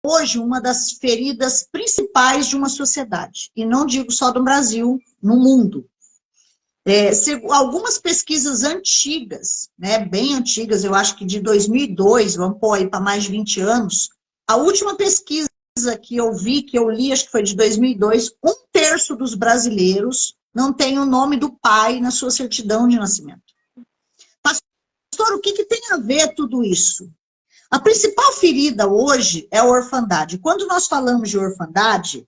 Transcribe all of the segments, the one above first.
hoje uma das feridas principais de uma sociedade. E não digo só do Brasil, no mundo. Algumas pesquisas antigas, né, bem antigas, eu acho que de 2002, vamos pôr aí para mais de 20 anos, a última pesquisa que eu vi, que eu li, acho que foi de 2002, 1/3 dos brasileiros não tem o nome do pai na sua certidão de nascimento. Pastor, o que tem a ver tudo isso? A principal ferida hoje é a orfandade. Quando nós falamos de orfandade,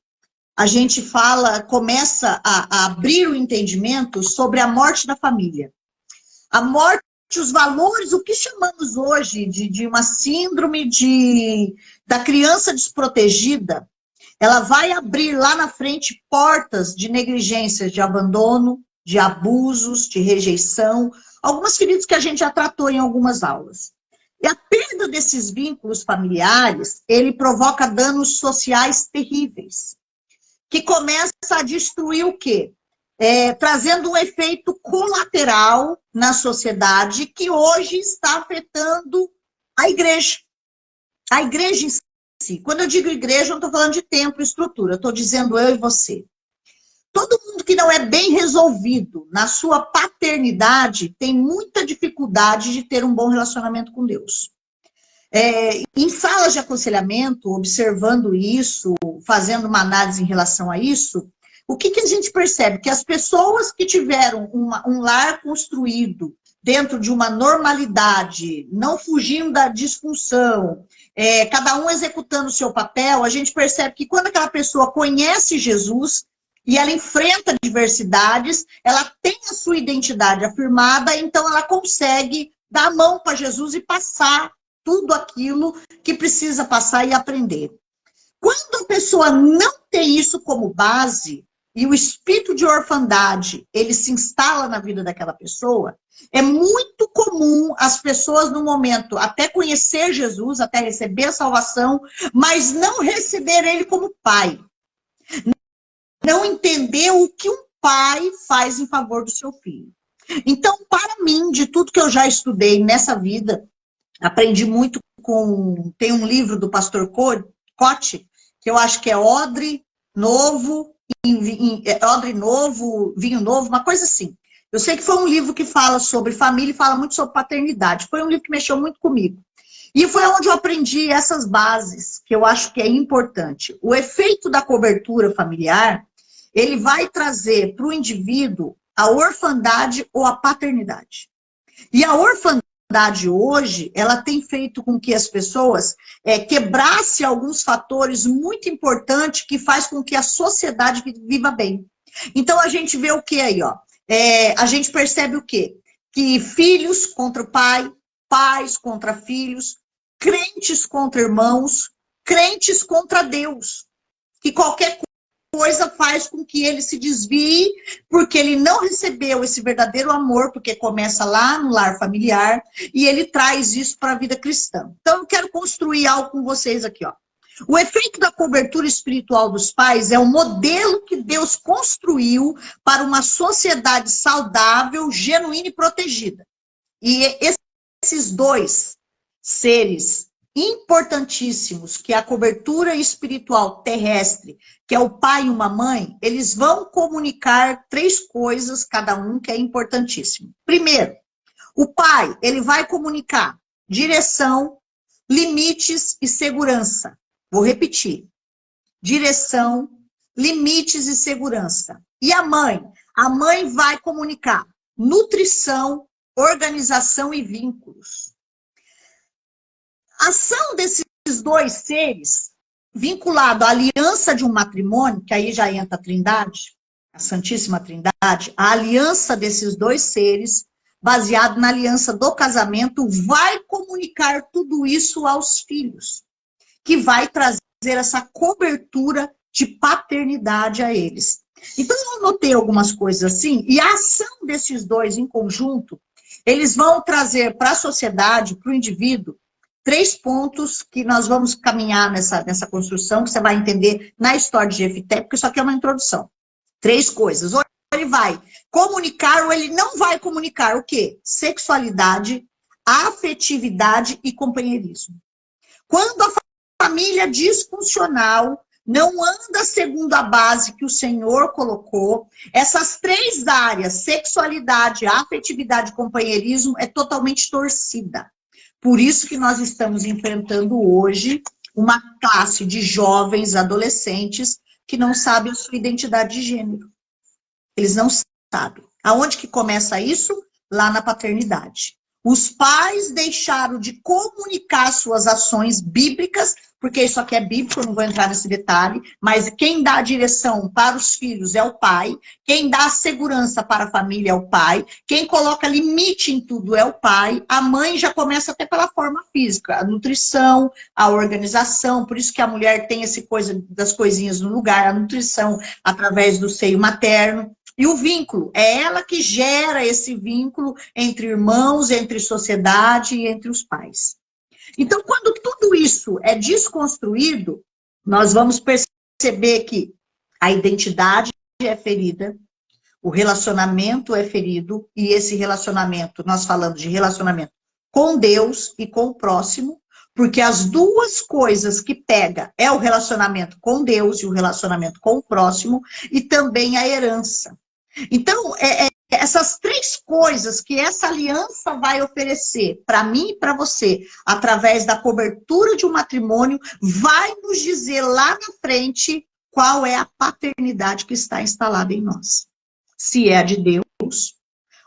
a gente começa a abrir o entendimento sobre a morte da família. A morte, os valores, o que chamamos hoje de uma síndrome da criança desprotegida, ela vai abrir lá na frente portas de negligências, de abandono, de abusos, de rejeição, algumas feridas que a gente já tratou em algumas aulas. E a perda desses vínculos familiares, ele provoca danos sociais terríveis, que começa a destruir o quê? Trazendo um efeito colateral na sociedade que hoje está afetando a igreja. A igreja em si. Quando eu digo igreja, eu não estou falando de templo e estrutura, eu estou dizendo eu e você. Todo mundo que não é bem resolvido na sua paternidade tem muita dificuldade de ter um bom relacionamento com Deus. Em salas de aconselhamento, observando isso, fazendo uma análise em relação a isso, o que a gente percebe? Que as pessoas que tiveram um lar construído dentro de uma normalidade, não fugindo da disfunção, cada um executando o seu papel, a gente percebe que quando aquela pessoa conhece Jesus e ela enfrenta adversidades, ela tem a sua identidade afirmada, então ela consegue dar a mão para Jesus e passar tudo aquilo que precisa passar e aprender. Quando a pessoa não tem isso como base, e o espírito de orfandade, ele se instala na vida daquela pessoa, é muito comum as pessoas, no momento, até conhecer Jesus, até receber a salvação, mas não receber ele como pai. Não entender o que um pai faz em favor do seu filho. Então, para mim, de tudo que eu já estudei nessa vida, aprendi muito tem um livro do pastor Cote, que eu acho que é Odre Novo, Vinho Novo, uma coisa assim. Eu sei que foi um livro que fala sobre família e fala muito sobre paternidade. Foi um livro que mexeu muito comigo. E foi onde eu aprendi essas bases, que eu acho que é importante. O efeito da cobertura familiar, ele vai trazer para o indivíduo a orfandade ou a paternidade. E a orfandade hoje, ela tem feito com que as pessoas quebrassem alguns fatores muito importantes que faz com que a sociedade viva bem. Então, a gente vê o que aí, ó? A gente percebe o quê? Que filhos contra o pai, pais contra filhos, crentes contra irmãos, crentes contra Deus. Que qualquer coisa faz com que ele se desvie, porque ele não recebeu esse verdadeiro amor, porque começa lá no lar familiar, e ele traz isso para a vida cristã. Então, eu quero construir algo com vocês aqui, ó. O efeito da cobertura espiritual dos pais é o modelo que Deus construiu para uma sociedade saudável, genuína e protegida. E esses dois seres importantíssimos, que é a cobertura espiritual terrestre, que é o pai e uma mãe, eles vão comunicar 3 coisas, cada um, que é importantíssimo. Primeiro, o pai, ele vai comunicar direção, limites e segurança. Vou repetir. Direção, limites e segurança. E a mãe? A mãe vai comunicar nutrição, organização e vínculos. A ação desses 2 seres, vinculado à aliança de um matrimônio, que aí já entra a Trindade, a Santíssima Trindade, a aliança desses 2 seres, baseado na aliança do casamento, vai comunicar tudo isso aos filhos, que vai trazer essa cobertura de paternidade a eles. Então, eu anotei algumas coisas assim, e a ação desses 2 em conjunto, eles vão trazer para a sociedade, para o indivíduo, 3 pontos que nós vamos caminhar nessa construção, que você vai entender na história de Jefité, porque isso aqui é uma introdução. 3 coisas. Ou ele vai comunicar, ou ele não vai comunicar o quê? Sexualidade, afetividade e companheirismo. Quando a família disfuncional, não anda segundo a base que o Senhor colocou. Essas 3 áreas, sexualidade, afetividade e companheirismo, é totalmente torcida. Por isso que nós estamos enfrentando hoje uma classe de jovens, adolescentes, que não sabem a sua identidade de gênero. Eles não sabem. Aonde que começa isso? Lá na paternidade. Os pais deixaram de comunicar suas ações bíblicas, porque isso aqui é bíblico, eu não vou entrar nesse detalhe, mas quem dá a direção para os filhos é o pai, quem dá a segurança para a família é o pai, quem coloca limite em tudo é o pai, a mãe já começa até pela forma física, a nutrição, a organização, por isso que a mulher tem esse coisa das coisinhas no lugar, a nutrição através do seio materno. E o vínculo, é ela que gera esse vínculo entre irmãos, entre sociedade e entre os pais. Então, quando tudo isso é desconstruído, nós vamos perceber que a identidade é ferida, o relacionamento é ferido, e esse relacionamento, nós falamos de relacionamento com Deus e com o próximo, porque as duas coisas que pega é o relacionamento com Deus e o relacionamento com o próximo, e também a herança. Então, essas 3 coisas que essa aliança vai oferecer para mim e para você, através da cobertura de um matrimônio, vai nos dizer lá na frente qual é a paternidade que está instalada em nós. Se é a de Deus,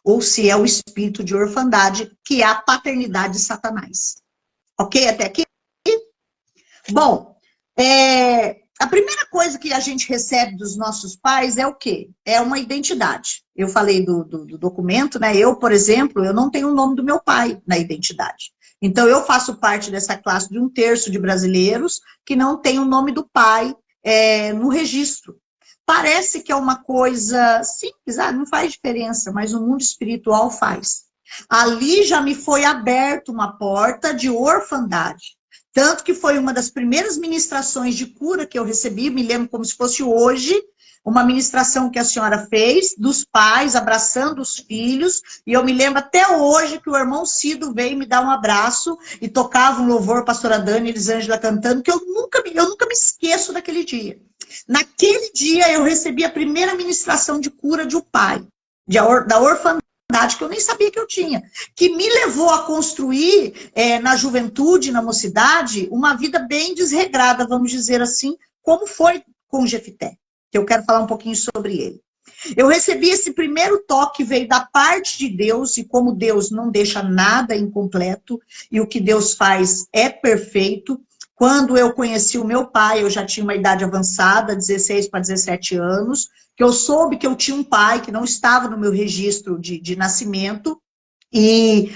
ou se é o espírito de orfandade, que é a paternidade de Satanás. Ok? Até aqui? Bom, a primeira coisa que a gente recebe dos nossos pais é o quê? É uma identidade. Eu falei do documento, né? Eu, por exemplo, eu não tenho o nome do meu pai na identidade. Então, eu faço parte dessa classe de 1/3 de brasileiros que não tem o nome do pai no registro. Parece que é uma coisa simples, não faz diferença, mas no mundo espiritual faz. Ali já me foi aberta uma porta de orfandade. Tanto que foi uma das primeiras ministrações de cura que eu recebi, me lembro como se fosse hoje, uma ministração que a senhora fez, dos pais abraçando os filhos, e eu me lembro até hoje que o irmão Cido veio me dar um abraço e tocava um louvor, pastora Dani e Elisângela cantando, que eu nunca me esqueço daquele dia. Naquele dia eu recebi a primeira ministração de cura de um pai, da orfandade, que eu nem sabia que eu tinha, que me levou a construir na juventude, na mocidade, uma vida bem desregrada, vamos dizer assim, como foi com Jefité, que eu quero falar um pouquinho sobre ele. Eu recebi esse primeiro toque, veio da parte de Deus, e como Deus não deixa nada incompleto, e o que Deus faz é perfeito. Quando eu conheci o meu pai, eu já tinha uma idade avançada, 16 para 17 anos, que eu soube que eu tinha um pai que não estava no meu registro de nascimento, e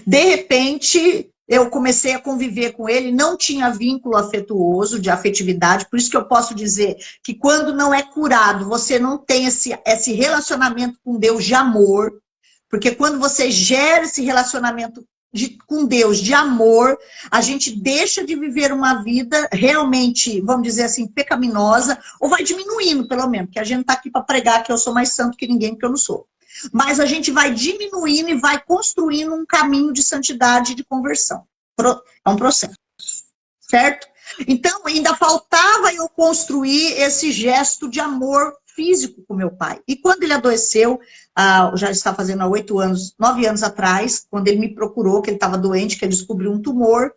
de repente eu comecei a conviver com ele, não tinha vínculo afetuoso, de afetividade, por isso que eu posso dizer que quando não é curado, você não tem esse relacionamento com Deus de amor, porque quando você gera esse relacionamento com Deus de amor, a gente deixa de viver uma vida realmente, vamos dizer assim, pecaminosa, ou vai diminuindo, pelo menos, porque a gente está aqui para pregar que eu sou mais santo que ninguém, porque eu não sou. Mas a gente vai diminuindo e vai construindo um caminho de santidade e de conversão. É um processo, certo? Então, ainda faltava eu construir esse gesto de amor físico com meu pai. E quando ele adoeceu, já está fazendo há 9 anos atrás, quando ele me procurou, que ele estava doente, que ele descobriu um tumor,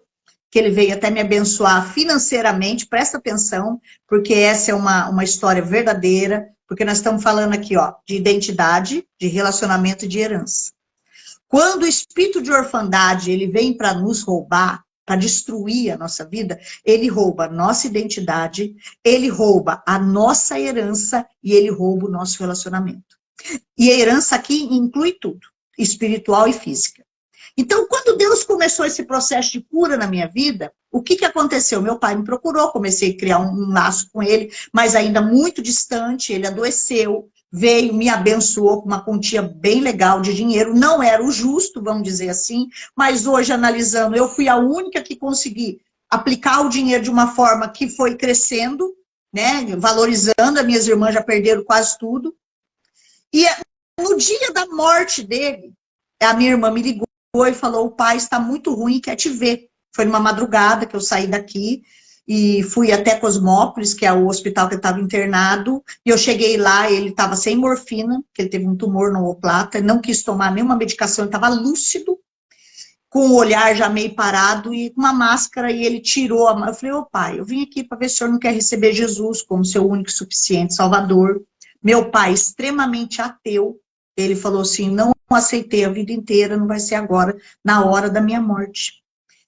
que ele veio até me abençoar financeiramente, presta atenção, porque essa é uma história verdadeira, porque nós estamos falando aqui, ó, de identidade, de relacionamento e de herança. Quando o espírito de orfandade, ele vem para nos roubar, para destruir a nossa vida, ele rouba a nossa identidade, ele rouba a nossa herança e ele rouba o nosso relacionamento. E a herança aqui inclui tudo, espiritual e física. Então, quando Deus começou esse processo de cura na minha vida, o que aconteceu? Meu pai me procurou, comecei a criar um laço com ele, mas ainda muito distante, ele adoeceu, veio, me abençoou com uma quantia bem legal de dinheiro, não era o justo, vamos dizer assim, mas hoje, analisando, eu fui a única que consegui aplicar o dinheiro de uma forma que foi crescendo, né, valorizando, as minhas irmãs já perderam quase tudo. E no dia da morte dele, a minha irmã me ligou e falou, o pai está muito ruim e quer te ver. Foi numa madrugada que eu saí daqui, e fui até Cosmópolis, que é o hospital que ele estava internado, e eu cheguei lá, ele estava sem morfina, porque ele teve um tumor no omoplata, não quis tomar nenhuma medicação, ele estava lúcido, com o olhar já meio parado e com uma máscara, e ele tirou a máscara. Eu falei, ô pai, eu vim aqui para ver se o senhor não quer receber Jesus como seu único e suficiente Salvador. Meu pai, extremamente ateu, ele falou assim, não aceitei a vida inteira, não vai ser agora, na hora da minha morte.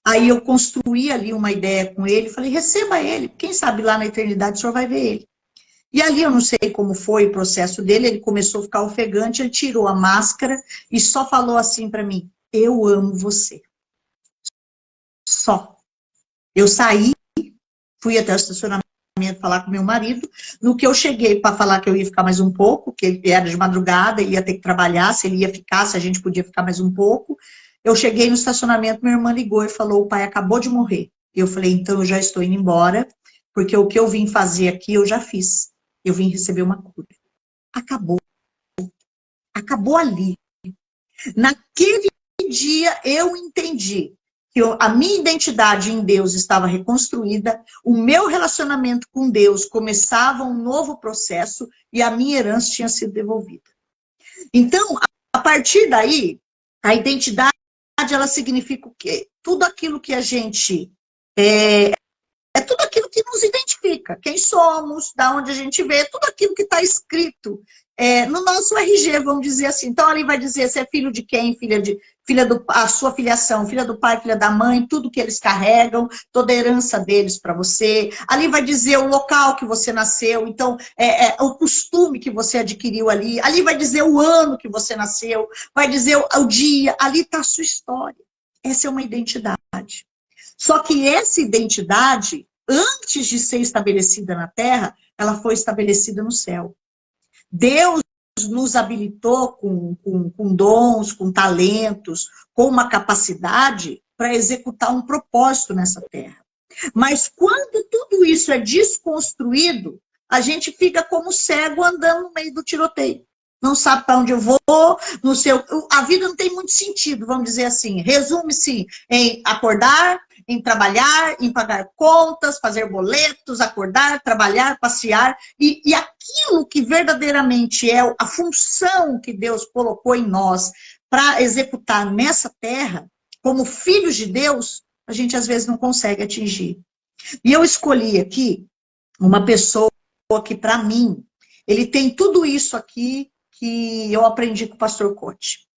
Aí eu construí ali uma ideia com ele, falei, receba ele, quem sabe lá na eternidade o senhor vai ver ele. E ali eu não sei como foi o processo dele, ele começou a ficar ofegante, ele tirou a máscara e só falou assim para mim, eu amo você. Só. Eu saí, fui até o estacionamento falar com meu marido, no que eu cheguei para falar que eu ia ficar mais um pouco, que ele era de madrugada, ele ia ter que trabalhar, se ele ia ficar, se a gente podia ficar mais um pouco. Eu cheguei no estacionamento, minha irmã ligou e falou, o pai acabou de morrer. Eu falei, então eu já estou indo embora, porque o que eu vim fazer aqui eu já fiz. Eu vim receber uma cura. Acabou. Acabou ali. Naquele dia eu entendi que a minha identidade em Deus estava reconstruída, o meu relacionamento com Deus começava um novo processo e a minha herança tinha sido devolvida. Então, a partir daí, a identidade, ela significa o quê? Tudo aquilo que a gente... É tudo aquilo que nos identifica. Quem somos, da onde a gente vê, tudo aquilo que está escrito no nosso RG, vamos dizer assim. Então, ali vai dizer se é filho de quem, a sua filiação, filha do pai, filha da mãe, tudo que eles carregam, toda a herança deles para você. Ali vai dizer o local que você nasceu, então, o costume que você adquiriu ali. Ali vai dizer o ano que você nasceu, vai dizer o dia. Ali está a sua história. Essa é uma identidade. Só que essa identidade, antes de ser estabelecida na terra, ela foi estabelecida no céu. Deus nos habilitou com dons, com talentos, com uma capacidade para executar um propósito nessa terra. Mas quando tudo isso é desconstruído, a gente fica como cego andando no meio do tiroteio. Não sabe para onde eu vou, não sei, a vida não tem muito sentido, vamos dizer assim. Resume-se em acordar, em trabalhar, em pagar contas, fazer boletos, acordar, trabalhar, passear, e aquilo que verdadeiramente é a função que Deus colocou em nós para executar nessa terra, como filhos de Deus, a gente às vezes não consegue atingir. E eu escolhi aqui uma pessoa que, para mim, ele tem tudo isso aqui que eu aprendi com o pastor Cote.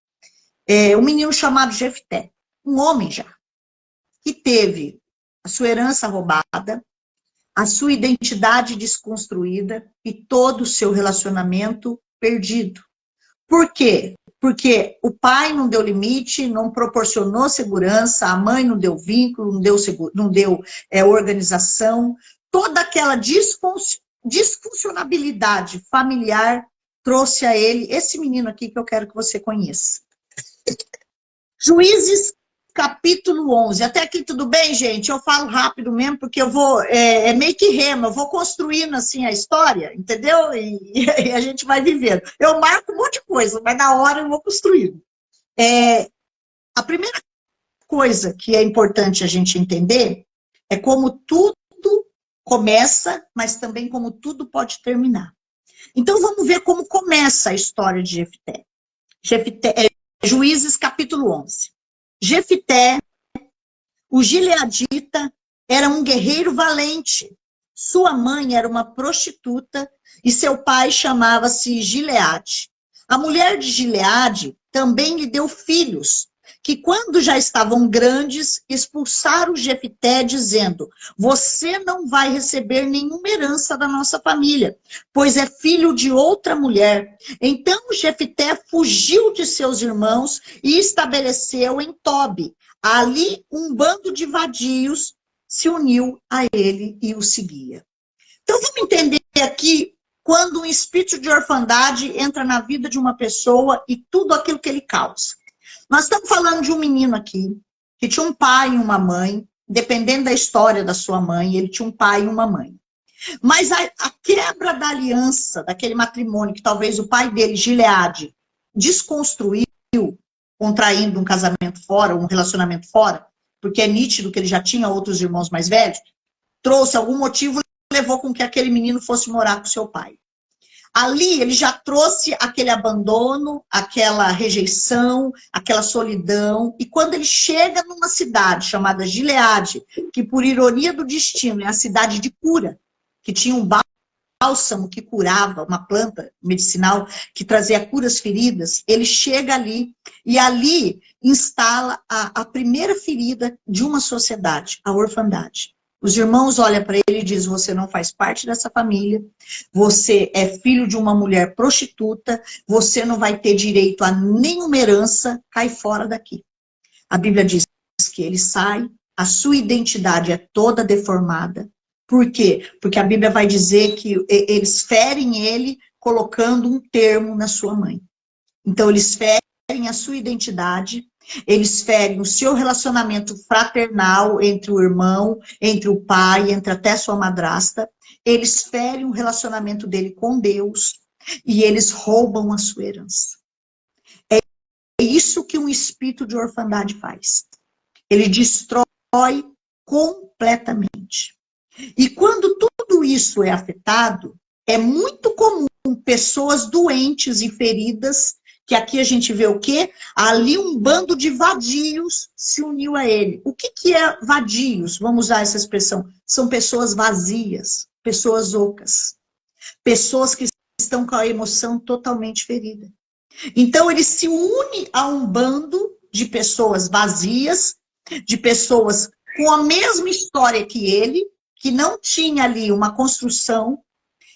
Um menino chamado Jefté, um homem já, que teve a sua herança roubada, a sua identidade desconstruída e todo o seu relacionamento perdido. Por quê? Porque o pai não deu limite, não proporcionou segurança, a mãe não deu vínculo, não deu organização. Toda aquela disfuncionabilidade familiar trouxe a ele esse menino aqui que eu quero que você conheça. Juízes, capítulo 11. Até aqui tudo bem, gente? Eu falo rápido mesmo, porque eu vou... meio que rema, eu vou construindo assim a história, entendeu? E a gente vai vivendo. Eu marco um monte de coisa, mas na hora eu vou construindo. A primeira coisa que é importante a gente entender é como tudo começa, mas também como tudo pode terminar. Então, vamos ver como começa a história de Jefté. Juízes, capítulo 11. Jefté, o gileadita, era um guerreiro valente. Sua mãe era uma prostituta e seu pai chamava-se Gileade. A mulher de Gileade também lhe deu filhos, que quando já estavam grandes, expulsaram Jefté, dizendo, você não vai receber nenhuma herança da nossa família, pois é filho de outra mulher. Então Jefté fugiu de seus irmãos e estabeleceu em Tobi. Ali um bando de vadios se uniu a ele e o seguia. Então vamos entender aqui quando um espírito de orfandade entra na vida de uma pessoa e tudo aquilo que ele causa. Nós estamos falando de um menino aqui, que tinha um pai e uma mãe, dependendo da história da sua mãe, ele tinha um pai e uma mãe. Mas a quebra da aliança, daquele matrimônio, que talvez o pai dele, Gileade, desconstruiu, contraindo um casamento fora, um relacionamento fora, porque é nítido que ele já tinha outros irmãos mais velhos, trouxe algum motivo, levou com que aquele menino fosse morar com seu pai. Ali ele já trouxe aquele abandono, aquela rejeição, aquela solidão. E quando ele chega numa cidade chamada Gileade, que por ironia do destino é a cidade de cura, que tinha um bálsamo que curava, uma planta medicinal que trazia curas feridas, ele chega ali e ali instala a primeira ferida de uma sociedade, a orfandade. Os irmãos olham para ele e dizem, você não faz parte dessa família, você é filho de uma mulher prostituta, você não vai ter direito a nenhuma herança, cai fora daqui. A Bíblia diz que ele sai, a sua identidade é toda deformada. Por quê? Porque a Bíblia vai dizer que eles ferem ele colocando um termo na sua mãe. Então eles ferem a sua identidade, eles ferem o seu relacionamento fraternal entre o irmão, entre o pai, entre até sua madrasta. Eles ferem o relacionamento dele com Deus e eles roubam a sua herança. É isso que um espírito de orfandade faz. Ele destrói completamente. E quando tudo isso é afetado, é muito comum pessoas doentes e feridas, que aqui a gente vê o quê? Ali um bando de vadios se uniu a ele. O que é vadios? Vamos usar essa expressão. São pessoas vazias, pessoas ocas, pessoas que estão com a emoção totalmente ferida. Então ele se une a um bando de pessoas vazias, de pessoas com a mesma história que ele, que não tinha ali uma construção,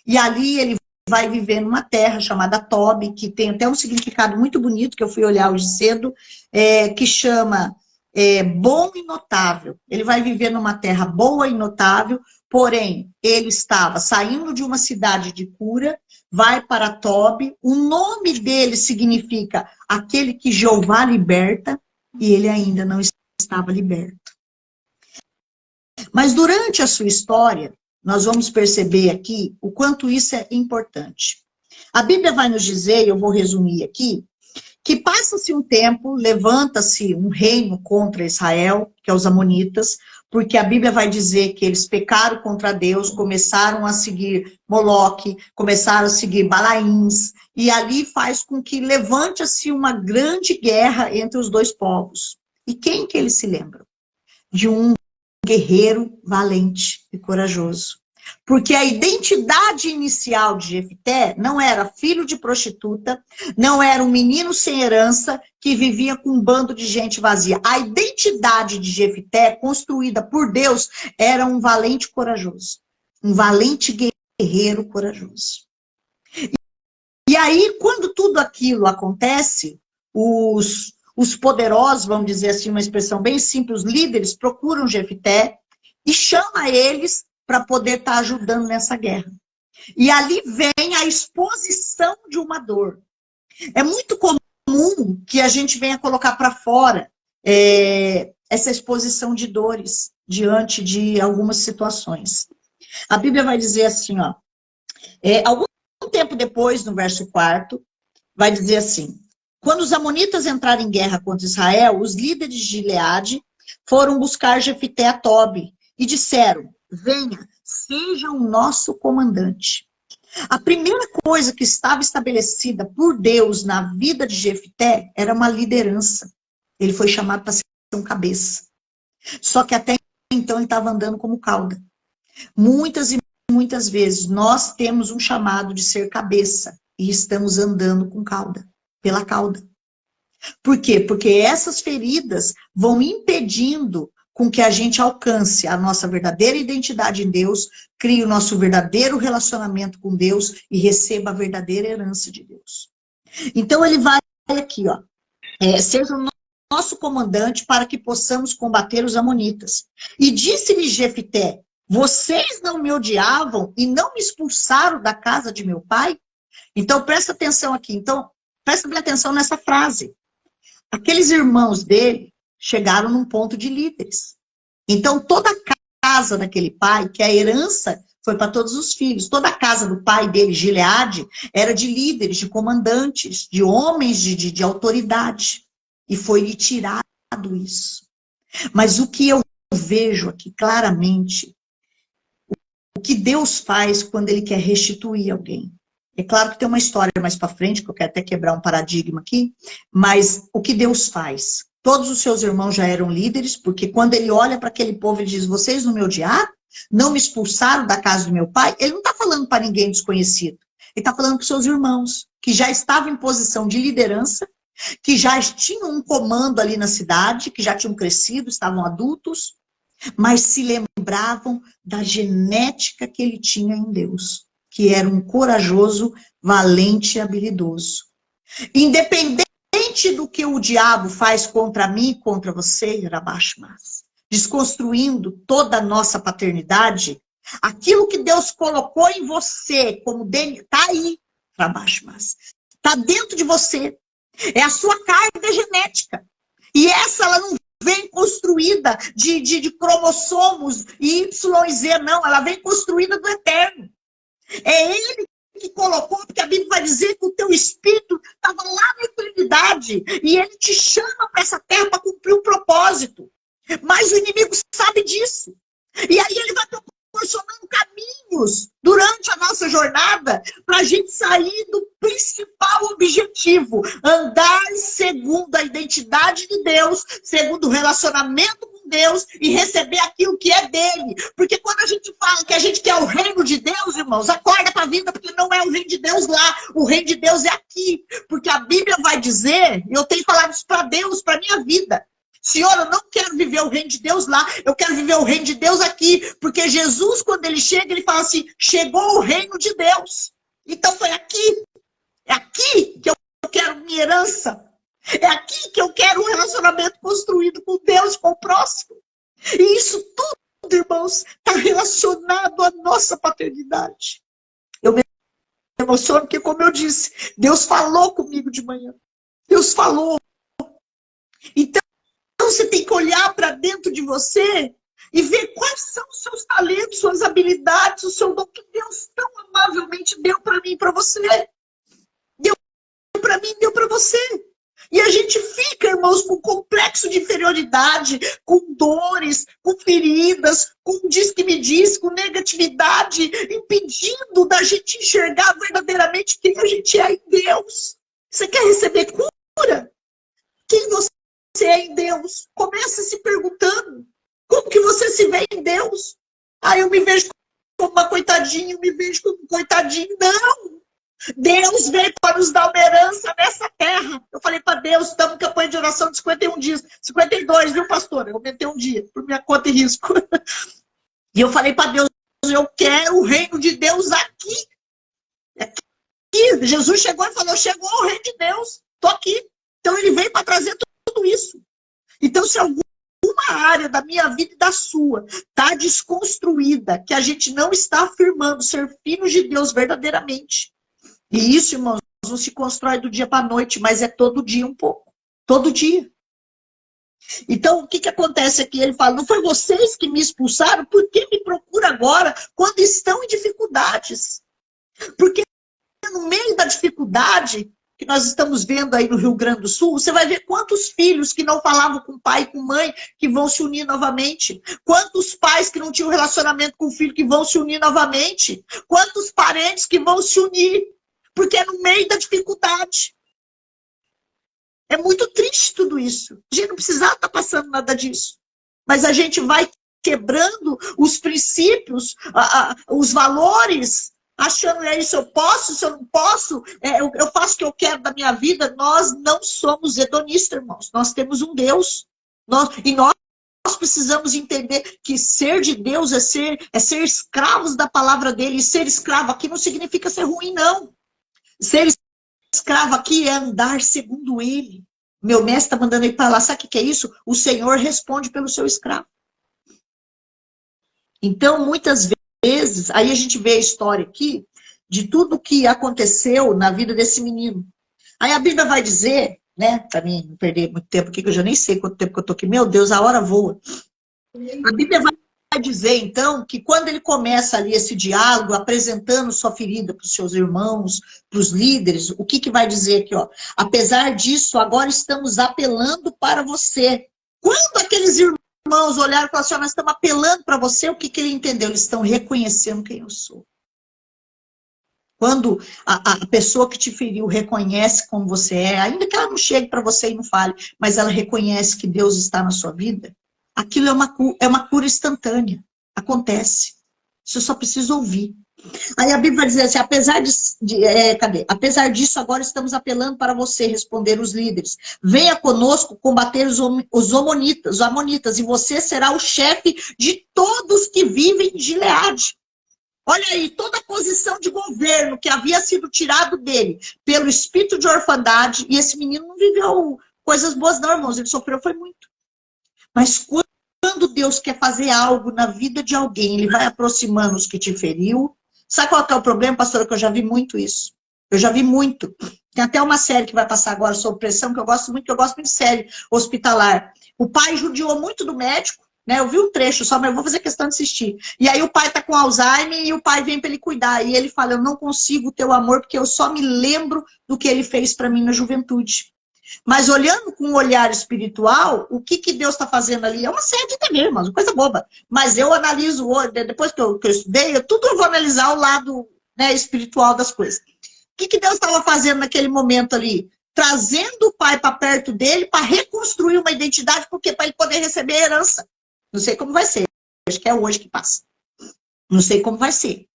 e ali ele vai viver numa terra chamada Tob, que tem até um significado muito bonito, que eu fui olhar hoje cedo, que chama bom e notável. Ele vai viver numa terra boa e notável, porém, ele estava saindo de uma cidade de cura, vai para Tob, o nome dele significa aquele que Jeová liberta, e ele ainda não estava liberto. Mas durante a sua história, nós vamos perceber aqui o quanto isso é importante. A Bíblia vai nos dizer, e eu vou resumir aqui, que passa-se um tempo, levanta-se um reino contra Israel, que é os amonitas, porque a Bíblia vai dizer que eles pecaram contra Deus, começaram a seguir Moloque, começaram a seguir Balaíns, e ali faz com que levante-se uma grande guerra entre os dois povos. E quem que eles se lembram? De um guerreiro valente e corajoso. Porque a identidade inicial de Jefté não era filho de prostituta, não era um menino sem herança que vivia com um bando de gente vazia. A identidade de Jefté, construída por Deus, era um valente corajoso. Um valente guerreiro corajoso. E aí, quando tudo aquilo acontece, os poderosos, vamos dizer assim, uma expressão bem simples, os líderes procuram Jefté e chama eles para poder estar ajudando nessa guerra. E ali vem a exposição de uma dor. É muito comum que a gente venha colocar para fora essa exposição de dores diante de algumas situações. A Bíblia vai dizer assim, ó, algum tempo depois, no verso 4, vai dizer assim: quando os amonitas entraram em guerra contra Israel, os líderes de Gileade foram buscar Jefté a Tobi e disseram: venha, seja o nosso comandante. A primeira coisa que estava estabelecida por Deus na vida de Jefté era uma liderança. Ele foi chamado para ser um cabeça. Só que até então ele estava andando como cauda. Muitas e muitas vezes nós temos um chamado de ser cabeça e estamos andando com cauda, pela cauda. Por quê? Porque essas feridas vão impedindo com que a gente alcance a nossa verdadeira identidade em Deus, crie o nosso verdadeiro relacionamento com Deus e receba a verdadeira herança de Deus. Então ele vai aqui, ó, seja o nosso comandante para que possamos combater os amonitas. E disse-lhe Jefté: vocês não me odiavam e não me expulsaram da casa de meu pai? Então presta atenção aqui. Então presta atenção nessa frase. Aqueles irmãos dele chegaram num ponto de líderes. Então toda a casa daquele pai, que a herança foi para todos os filhos, toda a casa do pai dele, Gileade, era de líderes, de comandantes, de homens de autoridade. E foi-lhe tirado isso. Mas o que eu vejo aqui claramente o que Deus faz quando Ele quer restituir alguém. É claro que tem uma história mais para frente, que eu quero até quebrar um paradigma aqui, mas o que Deus faz? Todos os seus irmãos já eram líderes, porque quando Ele olha para aquele povo, Ele diz, vocês não me odiaram? Não me expulsaram da casa do meu pai? Ele não está falando para ninguém desconhecido. Ele está falando para os seus irmãos, que já estavam em posição de liderança, que já tinham um comando ali na cidade, que já tinham crescido, estavam adultos, mas se lembravam da genética que ele tinha em Deus, que era um corajoso, valente e habilidoso. Independente do que o diabo faz contra mim e contra você, Rabashmas, desconstruindo toda a nossa paternidade, aquilo que Deus colocou em você, como dele, está aí, Rabashmas, está dentro de você. É a sua carga genética. E essa, ela não vem construída de cromossomos Y e Z, não. Ela vem construída do eterno. É Ele que colocou, porque a Bíblia vai dizer que o teu espírito estava lá na eternidade. E Ele te chama para essa terra para cumprir um propósito. Mas o inimigo sabe disso. E aí ele vai proporcionando caminhos durante a nossa jornada para a gente sair do principal objetivo, andar segundo a identidade de Deus, segundo o relacionamento com Deus e receber aquilo que é dele. Porque quando a gente fala que a gente quer o reino de Deus, irmãos, acorda para a vida, porque não é o reino de Deus lá, o reino de Deus é aqui. Porque a Bíblia vai dizer, e eu tenho falado isso para Deus, para minha vida, Senhor, eu não quero viver o reino de Deus lá, eu quero viver o reino de Deus aqui, porque Jesus, quando ele chega, ele fala assim, chegou o reino de Deus. Então foi aqui, é aqui que eu quero minha herança, é aqui que eu quero um relacionamento construído com Deus, com o próximo. E isso tudo, irmãos, está relacionado à nossa paternidade. Eu me emociono porque, como eu disse, Deus falou comigo de manhã, Deus falou. Então, você tem que olhar para dentro de você e ver quais são os seus talentos, suas habilidades, o seu dom que Deus tão amavelmente deu para mim e para você. Deu para mim, deu para você. E a gente fica, irmãos, com complexo de inferioridade, com dores, com feridas, com diz que me diz, com negatividade, impedindo da gente enxergar verdadeiramente quem a gente é em Deus. Você quer receber cura? Quem você é em Deus? Comece se perguntando. Como que você se vê em Deus? Ah, eu me vejo como uma coitadinha, eu me vejo como um coitadinho. Não! Deus veio para nos dar uma herança nessa terra. Eu falei para Deus, estamos em campanha de oração de 51 dias. 52, viu, pastor? Eu aumentei um dia, por minha conta e risco. E eu falei para Deus, eu quero o reino de Deus aqui. Aqui. Jesus chegou e falou, chegou o reino de Deus. Estou aqui. Então ele veio para trazer tudo isso. Então, se alguma área da minha vida e da sua está desconstruída, que a gente não está afirmando ser filhos de Deus verdadeiramente. E isso, irmãos, não se constrói do dia para a noite, mas é todo dia um pouco. Todo dia. Então, o que acontece aqui? Ele fala, não foi vocês que me expulsaram? Por que me procura agora quando estão em dificuldades? Porque no meio da dificuldade que nós estamos vendo aí no Rio Grande do Sul, você vai ver quantos filhos que não falavam com pai e com mãe que vão se unir novamente. Quantos pais que não tinham relacionamento com o filho que vão se unir novamente. Quantos parentes que vão se unir. Porque é no meio da dificuldade. É muito triste tudo isso. A gente não precisava estar passando nada disso. Mas a gente vai quebrando os princípios, os valores, achando é isso, eu posso, se eu não posso, eu faço o que eu quero da minha vida. Nós não somos hedonistas, irmãos. Nós temos um Deus. Nós precisamos entender que ser de Deus é ser escravos da palavra dele. E ser escravo aqui não significa ser ruim, não. Ser escravo aqui é andar segundo ele. Meu mestre está mandando ele para lá. Sabe o que é isso? O Senhor responde pelo seu escravo. Então, muitas vezes, aí a gente vê a história aqui de tudo que aconteceu na vida desse menino. Aí a Bíblia vai dizer, né, para mim não perder muito tempo aqui, que eu já nem sei quanto tempo que eu estou aqui. Meu Deus, a hora voa. A Bíblia vai dizer, então, que quando ele começa ali esse diálogo, apresentando sua ferida para os seus irmãos, para os líderes, o que vai dizer aqui, ó? Apesar disso, agora estamos apelando para você. Quando aqueles irmãos irmãos olharam e falaram assim, nós estamos apelando para você, o que ele entendeu? Eles estão reconhecendo quem eu sou. Quando a pessoa que te feriu reconhece como você é, ainda que ela não chegue para você e não fale, mas ela reconhece que Deus está na sua vida, aquilo é uma cura instantânea. Acontece. Você só precisa ouvir. Aí a Bíblia vai dizer assim, apesar disso, agora estamos apelando para você, responder os líderes. Venha conosco combater os amonitas, e você será o chefe de todos que vivem em Gileade. Olha aí, toda a posição de governo que havia sido tirado dele pelo espírito de orfandade, e esse menino não viveu coisas boas não, irmãos, ele sofreu foi muito. Mas quando Deus quer fazer algo na vida de alguém, ele vai aproximando os que te feriu. Sabe qual que é o problema, pastora? Que eu já vi muito isso. Eu já vi muito. Tem até uma série que vai passar agora sobre pressão, que eu gosto muito de série hospitalar. O pai judiou muito do médico, né? Eu vi um trecho só, mas eu vou fazer questão de assistir. E aí o pai tá com Alzheimer e o pai vem para ele cuidar. E ele fala, eu não consigo ter o amor porque eu só me lembro do que ele fez para mim na juventude. Mas olhando com um olhar espiritual, o que Deus está fazendo ali? É uma série também, irmãos, coisa boba. Mas eu analiso, depois que eu estudei, tudo eu vou analisar o lado, né, espiritual das coisas. O que Deus estava fazendo naquele momento ali? Trazendo o pai para perto dele para reconstruir uma identidade, porque para ele poder receber a herança. Não sei como vai ser, acho que é hoje que passa. Não sei como vai ser.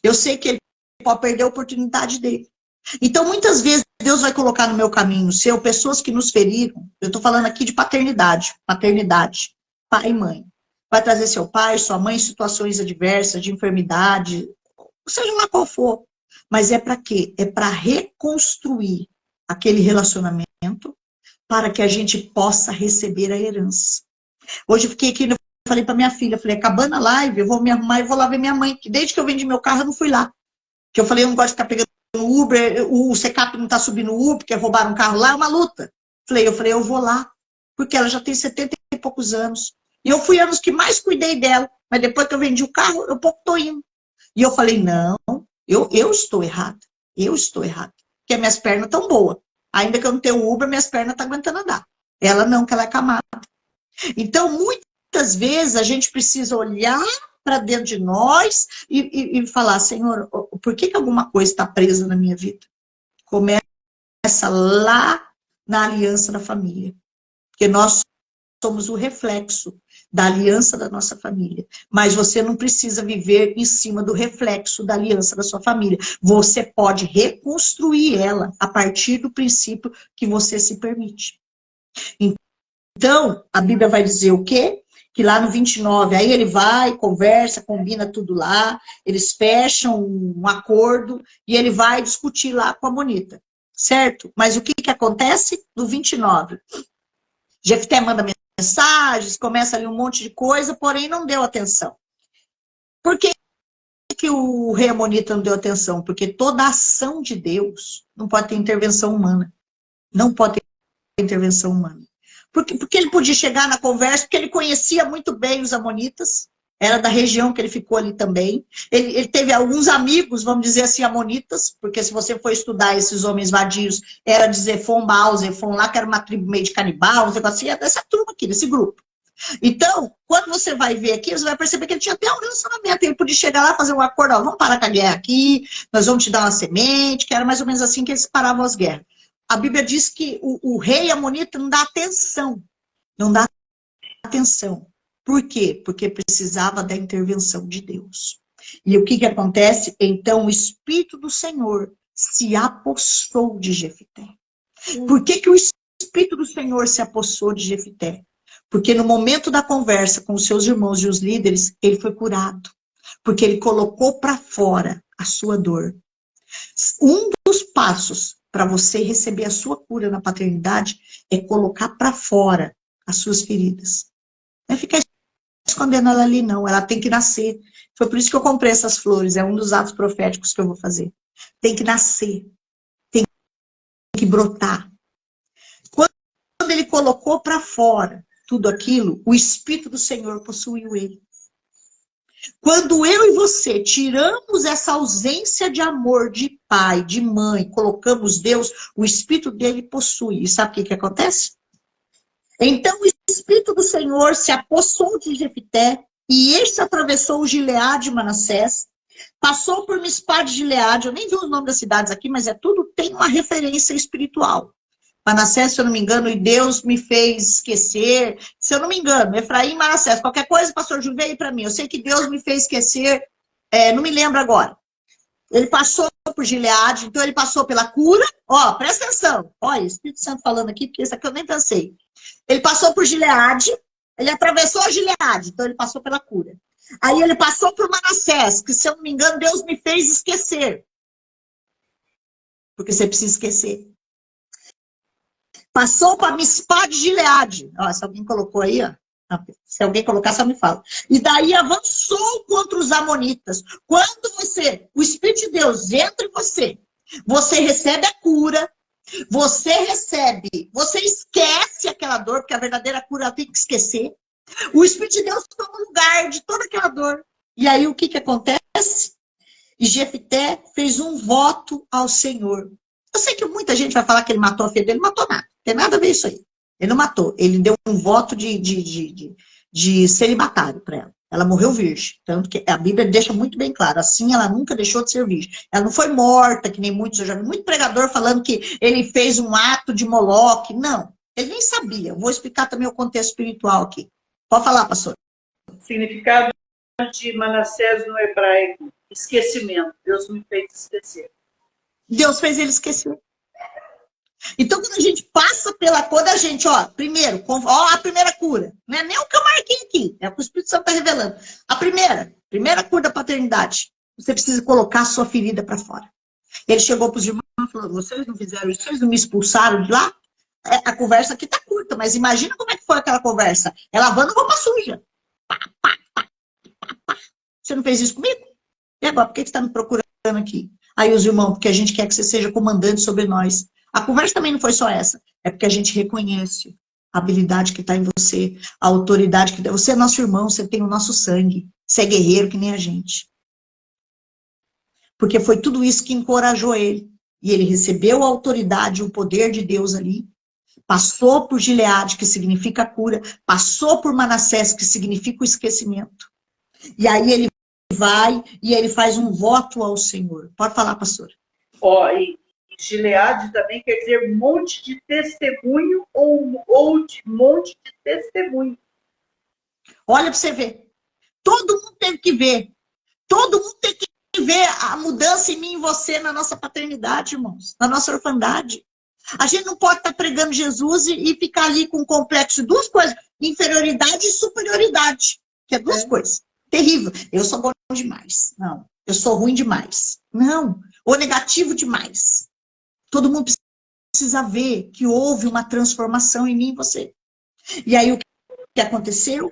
Eu sei que ele pode perder a oportunidade dele. Então, muitas vezes, Deus vai colocar no meu caminho, pessoas que nos feriram, eu estou falando aqui de paternidade, pai e mãe. Vai trazer seu pai, sua mãe em situações adversas, de enfermidade, seja lá qual for. Mas é para quê? É para reconstruir aquele relacionamento para que a gente possa receber a herança. Hoje eu fiquei aqui, eu falei para minha filha, falei, acabando a live, eu vou me arrumar e vou lá ver minha mãe, que desde que eu vendi meu carro, eu não fui lá. Que eu falei, eu não gosto de ficar pegando no Uber, o Secap não tá subindo o Uber, porque roubaram um carro lá, é uma luta. Eu falei, eu vou lá, porque ela já tem 70 e poucos anos. E eu fui anos que mais cuidei dela, mas depois que eu vendi o carro, eu pouco tô indo. E eu falei, não, eu estou errada, porque minhas pernas estão boas. Ainda que eu não tenho Uber, minhas pernas estão aguentando andar. Ela não, que ela é camada. Então, muitas vezes, a gente precisa olhar para dentro de nós e falar, Senhor, por que alguma coisa está presa na minha vida? Começa lá na aliança da família. Porque nós somos o reflexo da aliança da nossa família. Mas você não precisa viver em cima do reflexo da aliança da sua família. Você pode reconstruir ela a partir do princípio que você se permite. Então, a Bíblia vai dizer o quê? Que lá no 29, aí ele vai, conversa, combina tudo lá, eles fecham um acordo e ele vai discutir lá com a Amonita, certo? Mas o que acontece? No 29, Jefté manda mensagens, começa ali um monte de coisa, porém não deu atenção. Por que o rei Amonita não deu atenção? Porque toda ação de Deus não pode ter intervenção humana. Não pode ter intervenção humana. Porque ele podia chegar na conversa, porque ele conhecia muito bem os amonitas, era da região que ele ficou ali também. Ele teve alguns amigos, vamos dizer assim, amonitas, porque se você for estudar esses homens vadios, era de Zefon, Baal, Zefon lá, que era uma tribo meio de canibal, um negócio assim, é dessa turma aqui, desse grupo. Então, quando você vai ver aqui, você vai perceber que ele tinha até um relacionamento. Ele podia chegar lá, fazer um acordo, ó, vamos parar com a guerra aqui, nós vamos te dar uma semente, que era mais ou menos assim que eles paravam as guerras. A Bíblia diz que o rei amonita não dá atenção. Não dá atenção. Por quê? Porque precisava da intervenção de Deus. E o que acontece? Então, o Espírito do Senhor se apossou de Jefté. Por que o Espírito do Senhor se apossou de Jefté? Porque no momento da conversa com os seus irmãos e os líderes, ele foi curado. Porque ele colocou para fora a sua dor. Um dos passos para você receber a sua cura na paternidade é colocar para fora as suas feridas. Não é ficar escondendo ela ali, não. Ela tem que nascer. Foi por isso que eu comprei essas flores. É um dos atos proféticos que eu vou fazer. Tem que nascer. Tem que brotar. Quando ele colocou para fora tudo aquilo, o Espírito do Senhor possuiu ele. Quando eu e você tiramos essa ausência de amor de pai, de mãe, colocamos Deus, o Espírito dele possui. E sabe o que acontece? Então o Espírito Espírito do Senhor se apossou de Jefité, e este atravessou o Gileade e Manassés, passou por Mispá de Gileade, eu nem vi o nome das cidades aqui, mas tudo tem uma referência espiritual. Manassés, se eu não me engano, e Deus me fez esquecer, se eu não me engano, Efraim e Manassés, qualquer coisa, pastor Ju, veio para mim, eu sei que Deus me fez esquecer, não me lembro agora. Ele passou por Gileade, então ele passou pela cura, ó, presta atenção, olha, Espírito Santo falando aqui, porque isso aqui eu nem pensei. Ele passou por Gileade, ele atravessou a Gileade, então ele passou pela cura. Aí ele passou por Manassés, que se eu não me engano, Deus me fez esquecer. Porque você precisa esquecer. Passou para Mispá de Gileade. Ó, se alguém colocou aí, ó. Se alguém colocar, só me fala. E daí avançou contra os amonitas. Quando o Espírito de Deus entra em você, você recebe a cura, você esquece aquela dor, porque a verdadeira cura tem que esquecer. O Espírito de Deus toma lugar de toda aquela dor. E aí o que acontece? E Jefité fez um voto ao Senhor. Eu sei que muita gente vai falar que ele matou a filha dele, matou nada. Não tem nada a ver isso aí. Ele não matou. Ele deu um voto de celibatário para ela. Ela morreu virgem. Tanto que a Bíblia deixa muito bem claro. Assim, ela nunca deixou de ser virgem. Ela não foi morta, que nem muitos. Eu já vi muito pregador falando que ele fez um ato de Moloque. Não. Ele nem sabia. Eu vou explicar também o contexto espiritual aqui. Pode falar, pastor. Significado de Manassés no hebraico. Esquecimento. Deus me fez esquecer. Deus fez ele esquecer. Então, quando a gente passa pela cor da gente, ó, primeiro, ó, a primeira cura. Não é nem o que eu marquei aqui, é o que o Espírito Santo está revelando. A primeira cura da paternidade, você precisa colocar a sua ferida para fora. Ele chegou para os irmãos e falou, vocês não fizeram isso, vocês não me expulsaram de lá? A conversa aqui está curta, mas imagina como é que foi aquela conversa. É lavando roupa suja. Pá, pá, pá, pá, pá. Você não fez isso comigo? E agora, por que você está me procurando aqui? Aí os irmãos, porque a gente quer que você seja comandante sobre nós. A conversa também não foi só essa. É porque a gente reconhece a habilidade que está em você, a autoridade que... Você é nosso irmão, você tem o nosso sangue. Você é guerreiro que nem a gente. Porque foi tudo isso que encorajou ele. E ele recebeu a autoridade, o poder de Deus ali. Passou por Gileade, que significa cura. Passou por Manassés, que significa o esquecimento. E aí ele vai e ele faz um voto ao Senhor. Pode falar, pastor. Ó, e Gileade também quer dizer monte de testemunho ou de monte de testemunho. Olha para você ver. Todo mundo teve que ver. Todo mundo tem que ver a mudança em mim e você na nossa paternidade, irmãos. Na nossa orfandade. A gente não pode estar pregando Jesus e ficar ali com um complexo de duas coisas. Inferioridade e superioridade. Que é duas coisas. Terrível. Eu sou bom demais. Não. Eu sou ruim demais. Não. Ou negativo demais. Todo mundo precisa ver que houve uma transformação em mim e você. E aí o que aconteceu?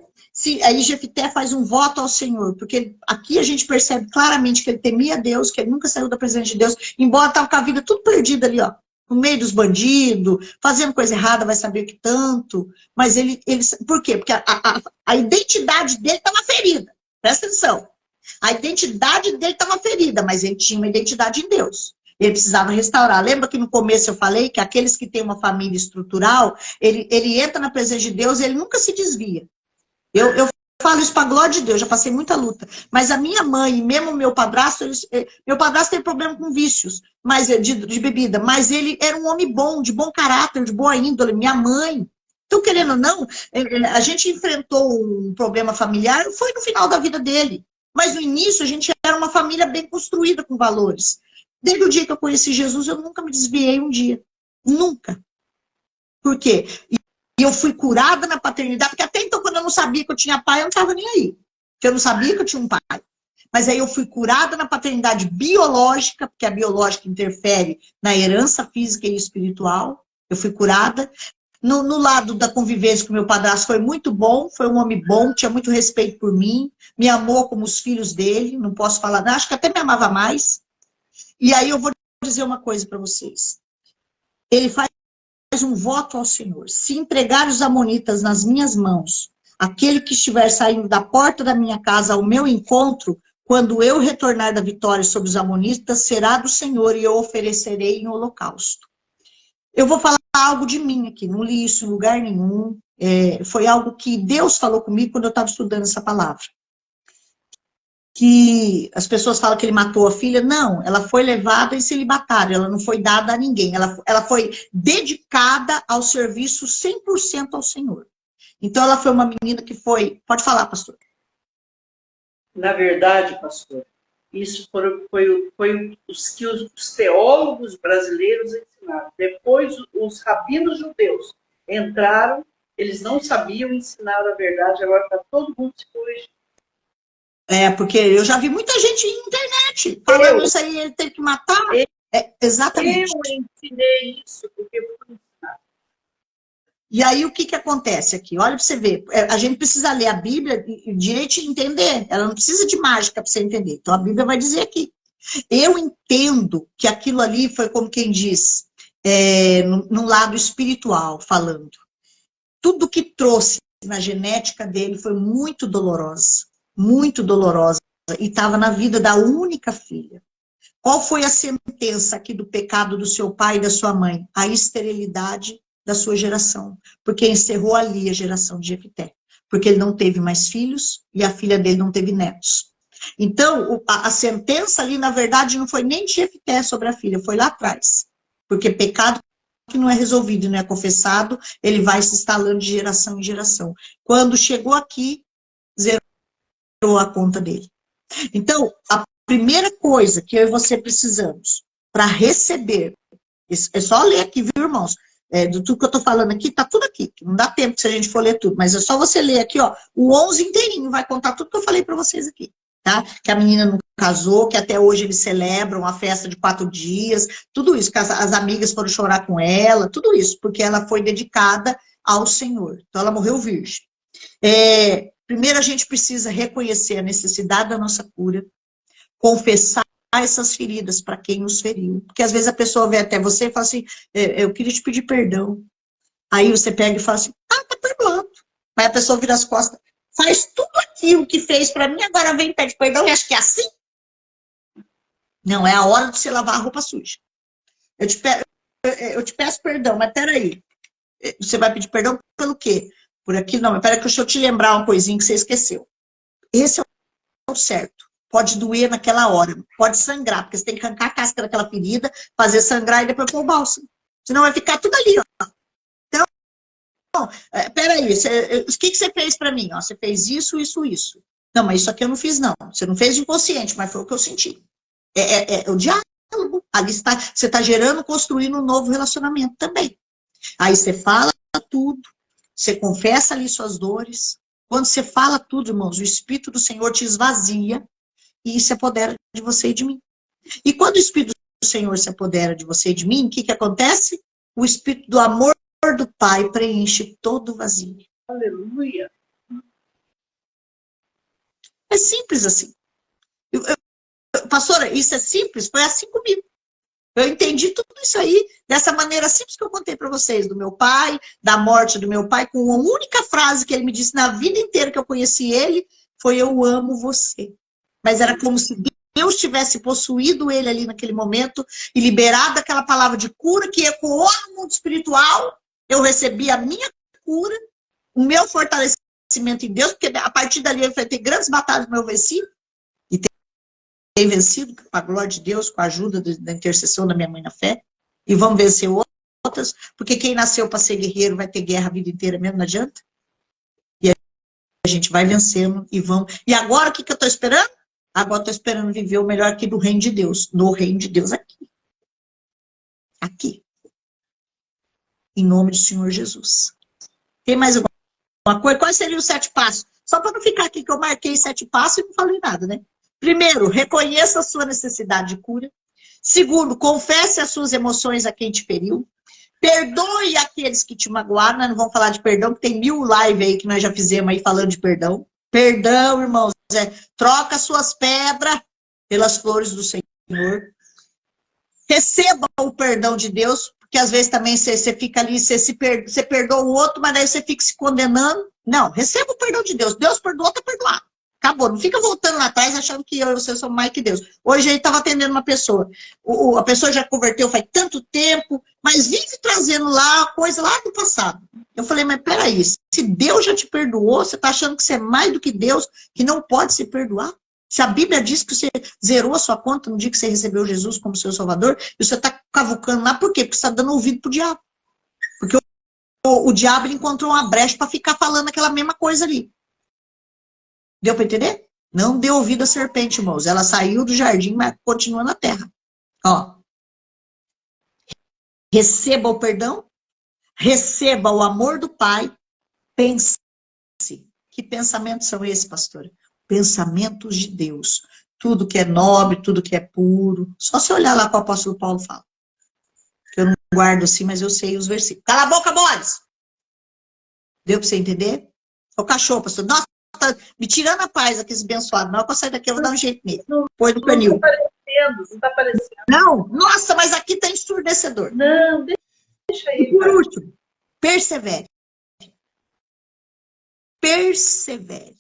Aí Jefité faz um voto ao Senhor, porque aqui a gente percebe claramente que ele temia Deus, que ele nunca saiu da presença de Deus, embora estava com a vida tudo perdida ali, ó, no meio dos bandidos, fazendo coisa errada, vai saber que tanto, mas ele por quê? Porque a identidade dele estava ferida, presta atenção, a identidade dele estava ferida, mas ele tinha uma identidade em Deus. Ele precisava restaurar. Lembra que no começo eu falei que aqueles que têm uma família estrutural, ele entra na presença de Deus e ele nunca se desvia. Eu falo isso para a glória de Deus, já passei muita luta. Mas a minha mãe e mesmo o meu padrasto, meu padrasto tem problema com vícios mas de bebida, mas ele era um homem bom, de bom caráter, de boa índole, minha mãe. Então, querendo ou não, a gente enfrentou um problema familiar, foi no final da vida dele. Mas no início a gente era uma família bem construída com valores. Desde o dia que eu conheci Jesus, eu nunca me desviei um dia. Nunca. Por quê? E eu fui curada na paternidade, porque até então, quando eu não sabia que eu tinha pai, eu não estava nem aí. Porque eu não sabia que eu tinha um pai. Mas aí eu fui curada na paternidade biológica, porque a biológica interfere na herança física e espiritual. Eu fui curada. No lado da convivência com meu padrasto foi muito bom, foi um homem bom, tinha muito respeito por mim, me amou como os filhos dele, não posso falar nada, acho que até me amava mais. E aí eu vou dizer uma coisa para vocês. Ele faz um voto ao Senhor. Se entregar os amonitas nas minhas mãos, aquele que estiver saindo da porta da minha casa ao meu encontro, quando eu retornar da vitória sobre os amonitas, será do Senhor e eu oferecerei em holocausto. Eu vou falar algo de mim aqui, não li isso em lugar nenhum, foi algo que Deus falou comigo quando eu estava estudando essa palavra. Que as pessoas falam que ele matou a filha. Não, ela foi levada em celibatário, ela não foi dada a ninguém. Ela foi dedicada ao serviço 100% ao Senhor. Então, ela foi uma menina que foi... Pode falar, pastor. Na verdade, pastor, isso foi os que os teólogos brasileiros ensinaram. Depois, os rabinos judeus entraram, eles não sabiam ensinar a verdade, agora está todo mundo se corrigindo. Porque eu já vi muita gente em internet falando isso aí, ele tem que matar. Exatamente. Eu ensinei isso porque fui ensinado. E aí, o que acontece aqui? Olha para você ver. A gente precisa ler a Bíblia direito e entender. Ela não precisa de mágica para você entender. Então, a Bíblia vai dizer aqui. Eu entendo que aquilo ali foi como quem diz, no lado espiritual, falando. Tudo que trouxe na genética dele foi muito dolorosa. Muito dolorosa. E estava na vida da única filha. Qual foi a sentença aqui do pecado do seu pai e da sua mãe? A esterilidade da sua geração, porque encerrou ali a geração de Jefité, porque ele não teve mais filhos e a filha dele não teve netos. Então, a sentença ali, na verdade, não foi nem de Jefité sobre a filha, foi lá atrás, porque pecado que não é resolvido, não é confessado, ele vai se instalando de geração em geração. Quando chegou aqui, zerou a conta dele. Então, a primeira coisa que eu e você precisamos para receber, é só ler aqui, viu, irmãos? Do tudo que eu tô falando aqui, tá tudo aqui. Não dá tempo se a gente for ler tudo, mas é só você ler aqui, ó, o 11 inteirinho, vai contar tudo que eu falei para vocês aqui, tá? Que a menina não casou, que até hoje eles celebram a festa de 4 dias, tudo isso, que as amigas foram chorar com ela, tudo isso, porque ela foi dedicada ao Senhor. Então, ela morreu virgem. Primeiro, a gente precisa reconhecer a necessidade da nossa cura, confessar essas feridas para quem nos feriu. Porque às vezes a pessoa vem até você e fala assim, eu queria te pedir perdão. Aí você pega e fala assim, tá perdoado. Aí a pessoa vira as costas, faz tudo aquilo que fez para mim, agora vem e pede perdão e acha que é assim? Não, é a hora de você lavar a roupa suja. Eu te peço perdão, mas peraí. Você vai pedir perdão pelo quê? Por aqui? Não, mas peraí, deixa eu te lembrar uma coisinha que você esqueceu. Esse é o certo. Pode doer naquela hora, pode sangrar, porque você tem que arrancar a casca daquela ferida, fazer sangrar e depois pôr o bálsamo. Senão vai ficar tudo ali, ó. Então, peraí, o que você fez para mim? Ó, você fez isso, isso, isso. Não, mas isso aqui eu não fiz, não. Você não fez de inconsciente, mas foi o que eu senti. É o diálogo. Ali você está gerando, construindo um novo relacionamento também. Aí você fala tudo, você confessa ali suas dores. Quando você fala tudo, irmãos, o Espírito do Senhor te esvazia e se apodera de você e de mim. E quando o Espírito do Senhor se apodera de você e de mim, o que acontece? O Espírito do amor do Pai preenche todo o vazio. Aleluia! É simples assim. Pastora, isso é simples? Foi assim comigo. Eu entendi tudo isso aí dessa maneira simples que eu contei para vocês, do meu pai, da morte do meu pai, com uma única frase que ele me disse na vida inteira que eu conheci ele, foi eu amo você. Mas era como se Deus tivesse possuído ele ali naquele momento e liberado aquela palavra de cura que ecoou no mundo espiritual. Eu recebi a minha cura, o meu fortalecimento em Deus, porque a partir dali eu enfrentei grandes batalhas, mas eu venci. E tenho vencido, com a glória de Deus, com a ajuda da intercessão da minha mãe na fé. E vamos vencer outras, porque quem nasceu para ser guerreiro vai ter guerra a vida inteira mesmo, não adianta. E a gente vai vencendo e vamos. E agora o que eu estou esperando? Agora estou esperando viver o melhor aqui do reino de Deus. No reino de Deus aqui. Aqui. Em nome do Senhor Jesus. Tem mais alguma coisa? Quais seriam os 7 passos? Só para não ficar aqui que eu marquei 7 passos e não falei nada, né? Primeiro, reconheça a sua necessidade de cura. Segundo, confesse as suas emoções a quem te feriu. Perdoe aqueles que te magoaram. Nós não vamos falar de perdão, porque tem 1000 lives aí que nós já fizemos aí falando de perdão. Perdão, irmãos. Troca suas pedras pelas flores do Senhor. Receba o perdão de Deus, porque às vezes também você fica ali, você perdoa o outro, mas daí você fica se condenando. Não, receba o perdão de Deus. Deus perdoou, está perdoado. Acabou. Não fica voltando lá atrás achando que eu e você somos mais que Deus. Hoje ele estava atendendo uma pessoa. A pessoa já converteu faz tanto tempo, mas vive trazendo lá coisa lá do passado. Eu falei, mas peraí, se Deus já te perdoou, você está achando que você é mais do que Deus, que não pode se perdoar? Se a Bíblia diz que você zerou a sua conta no dia que você recebeu Jesus como seu Salvador, e você está cavucando lá, por quê? Porque você está dando ouvido pro diabo. Porque o diabo ele encontrou uma brecha para ficar falando aquela mesma coisa ali. Deu para entender? Não deu ouvido à serpente, irmãos. Ela saiu do jardim, mas continua na terra. Ó. Receba o perdão, receba o amor do Pai, pense. Que pensamentos são esses, pastora? Pensamentos de Deus. Tudo que é nobre, tudo que é puro. Só se olhar lá para o apóstolo Paulo fala. Que eu não guardo assim, mas eu sei os versículos. Cala a boca, Boris! Deu para você entender? O cachorro, pastor. Nossa, tá me tirando a paz aqui, esse abençoado. Não, eu sair daqui, eu vou dar um jeito nele. Põe no canil. Não tá aparecendo, não tá aparecendo. Não, nossa, mas aqui tá ensurdecedor. Não, deixa aí. E por último, persevere. Persevere.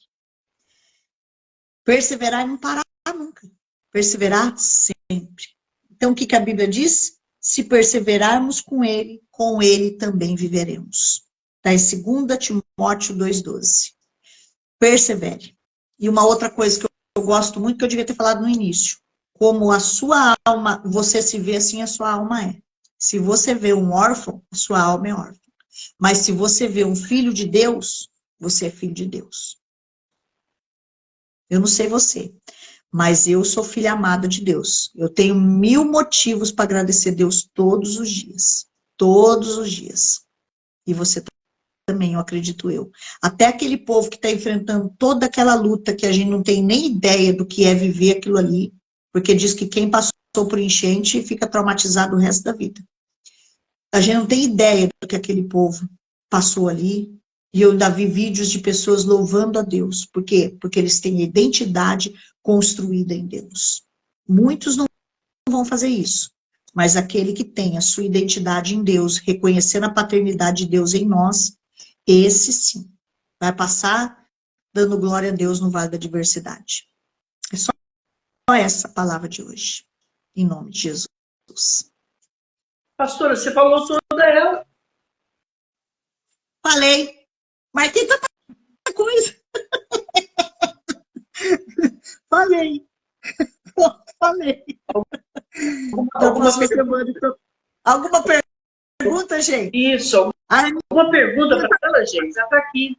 Perseverar e não parar nunca. Perseverar sempre. Então, o que a Bíblia diz? Se perseverarmos com ele também viveremos. Está em 2 Timóteo 2,12. Persevere. E uma outra coisa que eu gosto muito, que eu devia ter falado no início. Como a sua alma, você se vê assim, a sua alma é. Se você vê um órfão, a sua alma é órfã. Mas se você vê um filho de Deus, você é filho de Deus. Eu não sei você, mas eu sou filha amada de Deus. Eu tenho 1000 motivos para agradecer a Deus todos os dias. Todos os dias. E você também, eu acredito eu. Até aquele povo que está enfrentando toda aquela luta que a gente não tem nem ideia do que é viver aquilo ali, porque diz que quem passou por enchente fica traumatizado o resto da vida. A gente não tem ideia do que aquele povo passou ali. E eu ainda vi vídeos de pessoas louvando a Deus. Por quê? Porque eles têm identidade construída em Deus. Muitos não vão fazer isso. Mas aquele que tem a sua identidade em Deus, reconhecendo a paternidade de Deus em nós, esse sim, vai passar dando glória a Deus no vale da adversidade. É só essa a palavra de hoje. Em nome de Jesus. Pastora, você falou toda ela. Falei. Mas tem tanta coisa. Falei. Falei. Alguma pergunta, gente? Isso. Alguma pergunta para ela, gente? Já está aqui.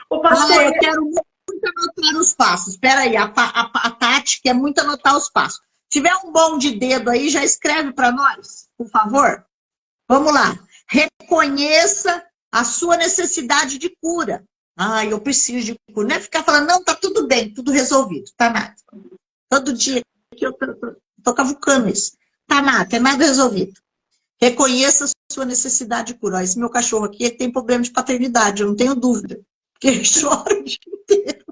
Ô, pastor, eu quero muito anotar os passos. Espera aí, a Tati quer muito anotar os passos. Se tiver um bom de dedo aí, já escreve para nós, por favor. Vamos lá. Reconheça a sua necessidade de cura. Eu preciso de cura. Não é ficar falando, não, tá tudo bem, tudo resolvido. Tá nada. Todo dia que eu tô cavucando isso. Tá nada, tem nada resolvido. Reconheça a sua necessidade de cura. Esse meu cachorro aqui, ele tem problema de paternidade, eu não tenho dúvida. Porque ele chora o dia inteiro.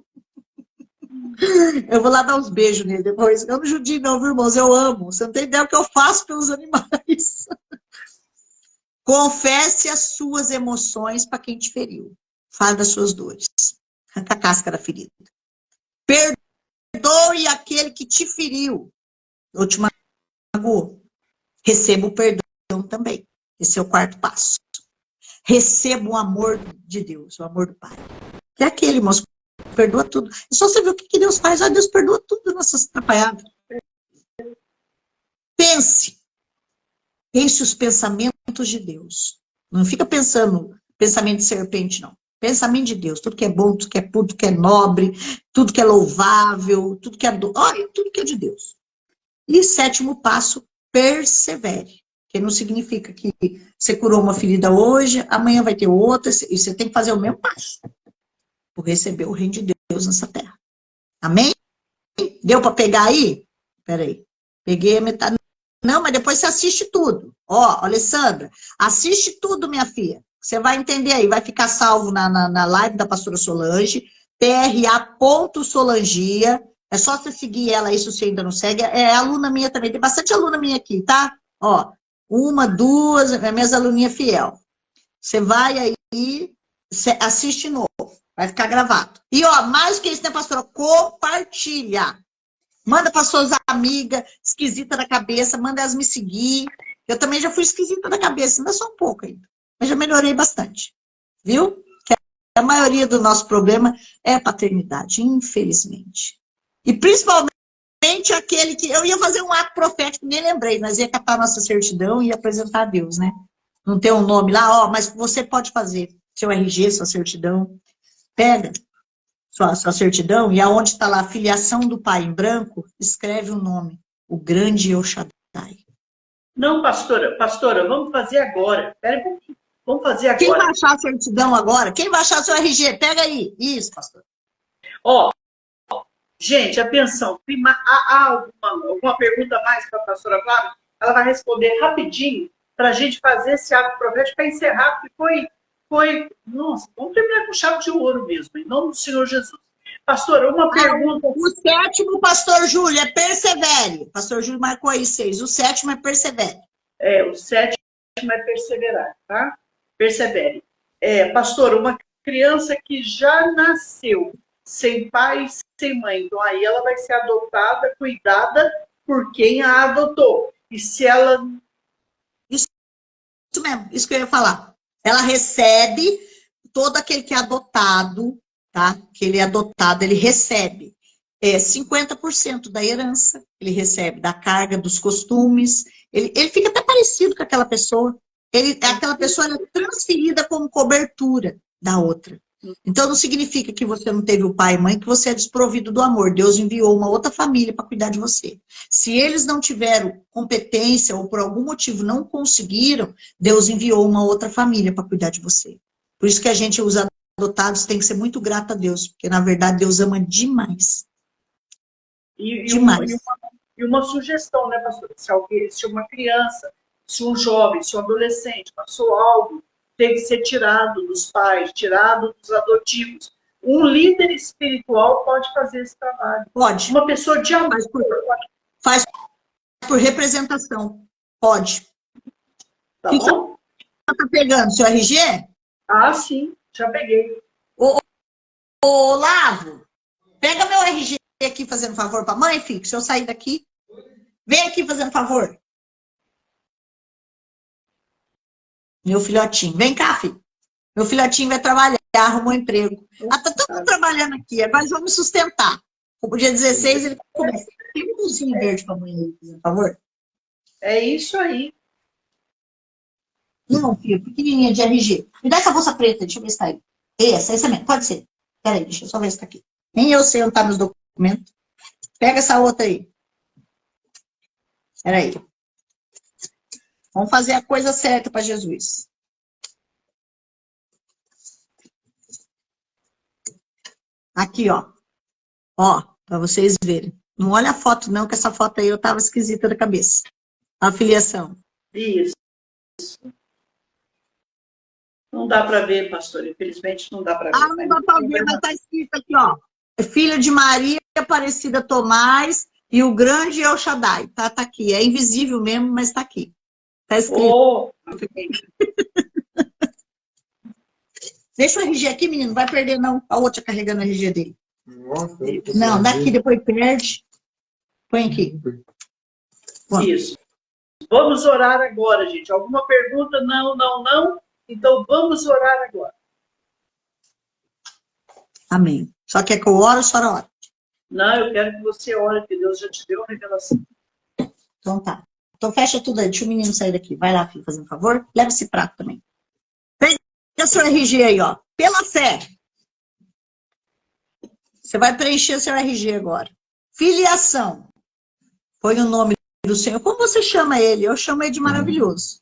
Eu vou lá dar uns beijos nele depois. Eu não judio não, viu, irmãos? Eu amo. Você não tem ideia do que eu faço pelos animais. Confesse as suas emoções para quem te feriu. Fale das suas dores. Arranca a casca da ferida. Perdoe aquele que te feriu. Ou te magoou. Receba o perdão também. Esse é o 4º passo. Receba o amor de Deus, o amor do Pai. Que é aquele, irmãos, que perdoa tudo. É só você ver o que Deus faz. Deus perdoa tudo nossas atrapalhadas. Pense. Pense os pensamentos de Deus. Não fica pensando pensamento de serpente, não. Pensamento de Deus. Tudo que é bom, tudo que é puro, tudo que é nobre, tudo que é louvável, tudo que é tudo que é de Deus. E 7º passo, persevere. Que não significa que você curou uma ferida hoje, amanhã vai ter outra, e você tem que fazer o mesmo passo. Por receber o reino de Deus nessa terra. Amém? Deu para pegar aí? Peraí. Peguei a metade. Não, mas depois você assiste tudo. Alessandra, assiste tudo, minha filha. Você vai entender aí, vai ficar salvo na live da pastora Solange, pra.solangia. É só você seguir ela aí, se você ainda não segue. É aluna minha também, tem bastante aluna minha aqui, tá? 1, 2, minhas aluninhas fiel. Você vai aí, você assiste novo. Vai ficar gravado. E, ó, mais que isso, né, pastora? Compartilha. Manda para suas amigas esquisita da cabeça, manda elas me seguir. Eu também já fui esquisita da cabeça, ainda sou um pouco ainda. Mas já melhorei bastante. Viu? Que a maioria do nosso problema é a paternidade, infelizmente. E principalmente aquele que... Eu ia fazer um ato profético, nem lembrei, mas ia catar nossa certidão e ia apresentar a Deus, né? Não tem um nome lá, ó, mas você pode fazer. Seu RG, sua certidão. Pega sua certidão, e aonde está lá a filiação do pai em branco, escreve o nome, o grande El Shaddai. Não, pastora, vamos fazer agora. Espera um pouquinho. Vamos fazer agora. Quem vai achar a certidão agora? Quem vai achar o seu RG? Pega aí. Isso, pastor. Ó, gente, atenção. Há alguma pergunta mais para a pastora Flávia? Ela vai responder rapidinho para a gente fazer esse ato profético para encerrar, porque foi... Nossa, vamos terminar com chave de ouro mesmo, em nome do Senhor Jesus. Pastora, uma pergunta... O sétimo, pastor Júlio, é persevere. Pastor Júlio marcou aí 6. O sétimo é persevere. O sétimo é perseverar, tá? Persevere. Pastora, uma criança que já nasceu sem pai e sem mãe, então aí ela vai ser adotada, cuidada por quem a adotou. E se ela... Isso mesmo, isso que eu ia falar. Ela recebe todo aquele que é adotado, tá? Que ele é adotado, ele recebe 50% da herança, ele recebe da carga, dos costumes, ele fica até parecido com aquela pessoa. Aquela pessoa é transferida como cobertura da outra. Então não significa que você não teve o pai e mãe, que você é desprovido do amor. Deus enviou uma outra família para cuidar de você. Se eles não tiveram competência ou por algum motivo não conseguiram, Deus enviou uma outra família para cuidar de você. Por isso que a gente, os adotados, tem que ser muito grato a Deus, porque na verdade Deus ama demais. Demais. E uma sugestão, né, pastor? Se uma criança, se um jovem, se um adolescente passou algo, tem que ser tirado dos pais, tirado dos adotivos. Um líder espiritual pode fazer esse trabalho. Pode. Uma pessoa de amor. Faz por representação. Pode. Tá que bom? Você tá pegando? Seu RG? Ah, sim. Já peguei. Ô, Lavo, pega meu RG aqui fazendo favor pra mãe, filho. Se eu sair daqui, vem aqui fazendo favor. Meu filhotinho. Vem cá, filho. Meu filhotinho vai trabalhar, arrumou um emprego. Tá todo mundo trabalhando aqui. Agora eles vão me sustentar. O dia 16 ele começa. Tem um cozinho verde pra mãe aí, por favor? É isso aí. Não, filho, pequenininha de RG. Me dá essa bolsa preta, deixa eu ver se tá aí. Essa mesmo, pode ser. Peraí, deixa eu só ver se tá aqui. Nem eu sei onde tá meus documentos. Pega essa outra aí. Peraí. Vamos fazer a coisa certa para Jesus. Aqui, ó. Ó, para vocês verem. Não olha a foto, não, que essa foto aí eu tava esquisita da cabeça. A filiação. Isso. Não dá para ver, pastor. Infelizmente, não dá para ver. Não dá para ver, mas tá escrito aqui, ó. Filha de Maria Aparecida Tomás e o grande El Shaddai. Tá aqui. É invisível mesmo, mas tá aqui. Tá escrito. Deixa o RG aqui, menino. Não vai perder, não. A outra carregando o RG dele. Nossa, não, daqui depois perde. Põe aqui. Isso. Vamos orar agora, gente. Alguma pergunta? Não, não, não. Então vamos orar agora. Amém. Só quer que eu ore ou a senhora ore? Não, eu quero que você ore, que Deus já te deu a revelação. Então tá. Então fecha tudo aí. Deixa o menino sair daqui. Vai lá, filho, fazendo um favor. Leva esse prato também. Pega o seu RG aí, ó. Pela fé. Você vai preencher o seu RG agora. Filiação. Põe o nome do Senhor. Como você chama ele? Eu chamo ele de maravilhoso.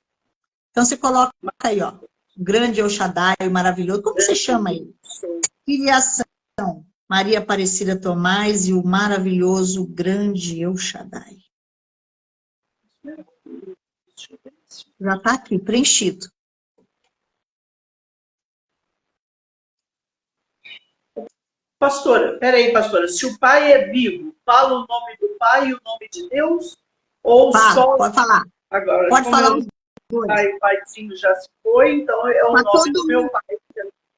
Então você coloca aí, ó. O grande El Shaddai, o maravilhoso. Como você chama ele? Filiação. Maria Aparecida Tomás e o maravilhoso grande El Shaddai. Já está aqui, preenchido. Pastora, peraí, pastora. Se o pai é vivo, fala o nome do pai e o nome de Deus? Ou fala, só... Pode falar. Agora, pode falar os dois. O paizinho já se foi, então é o nome do meu pai.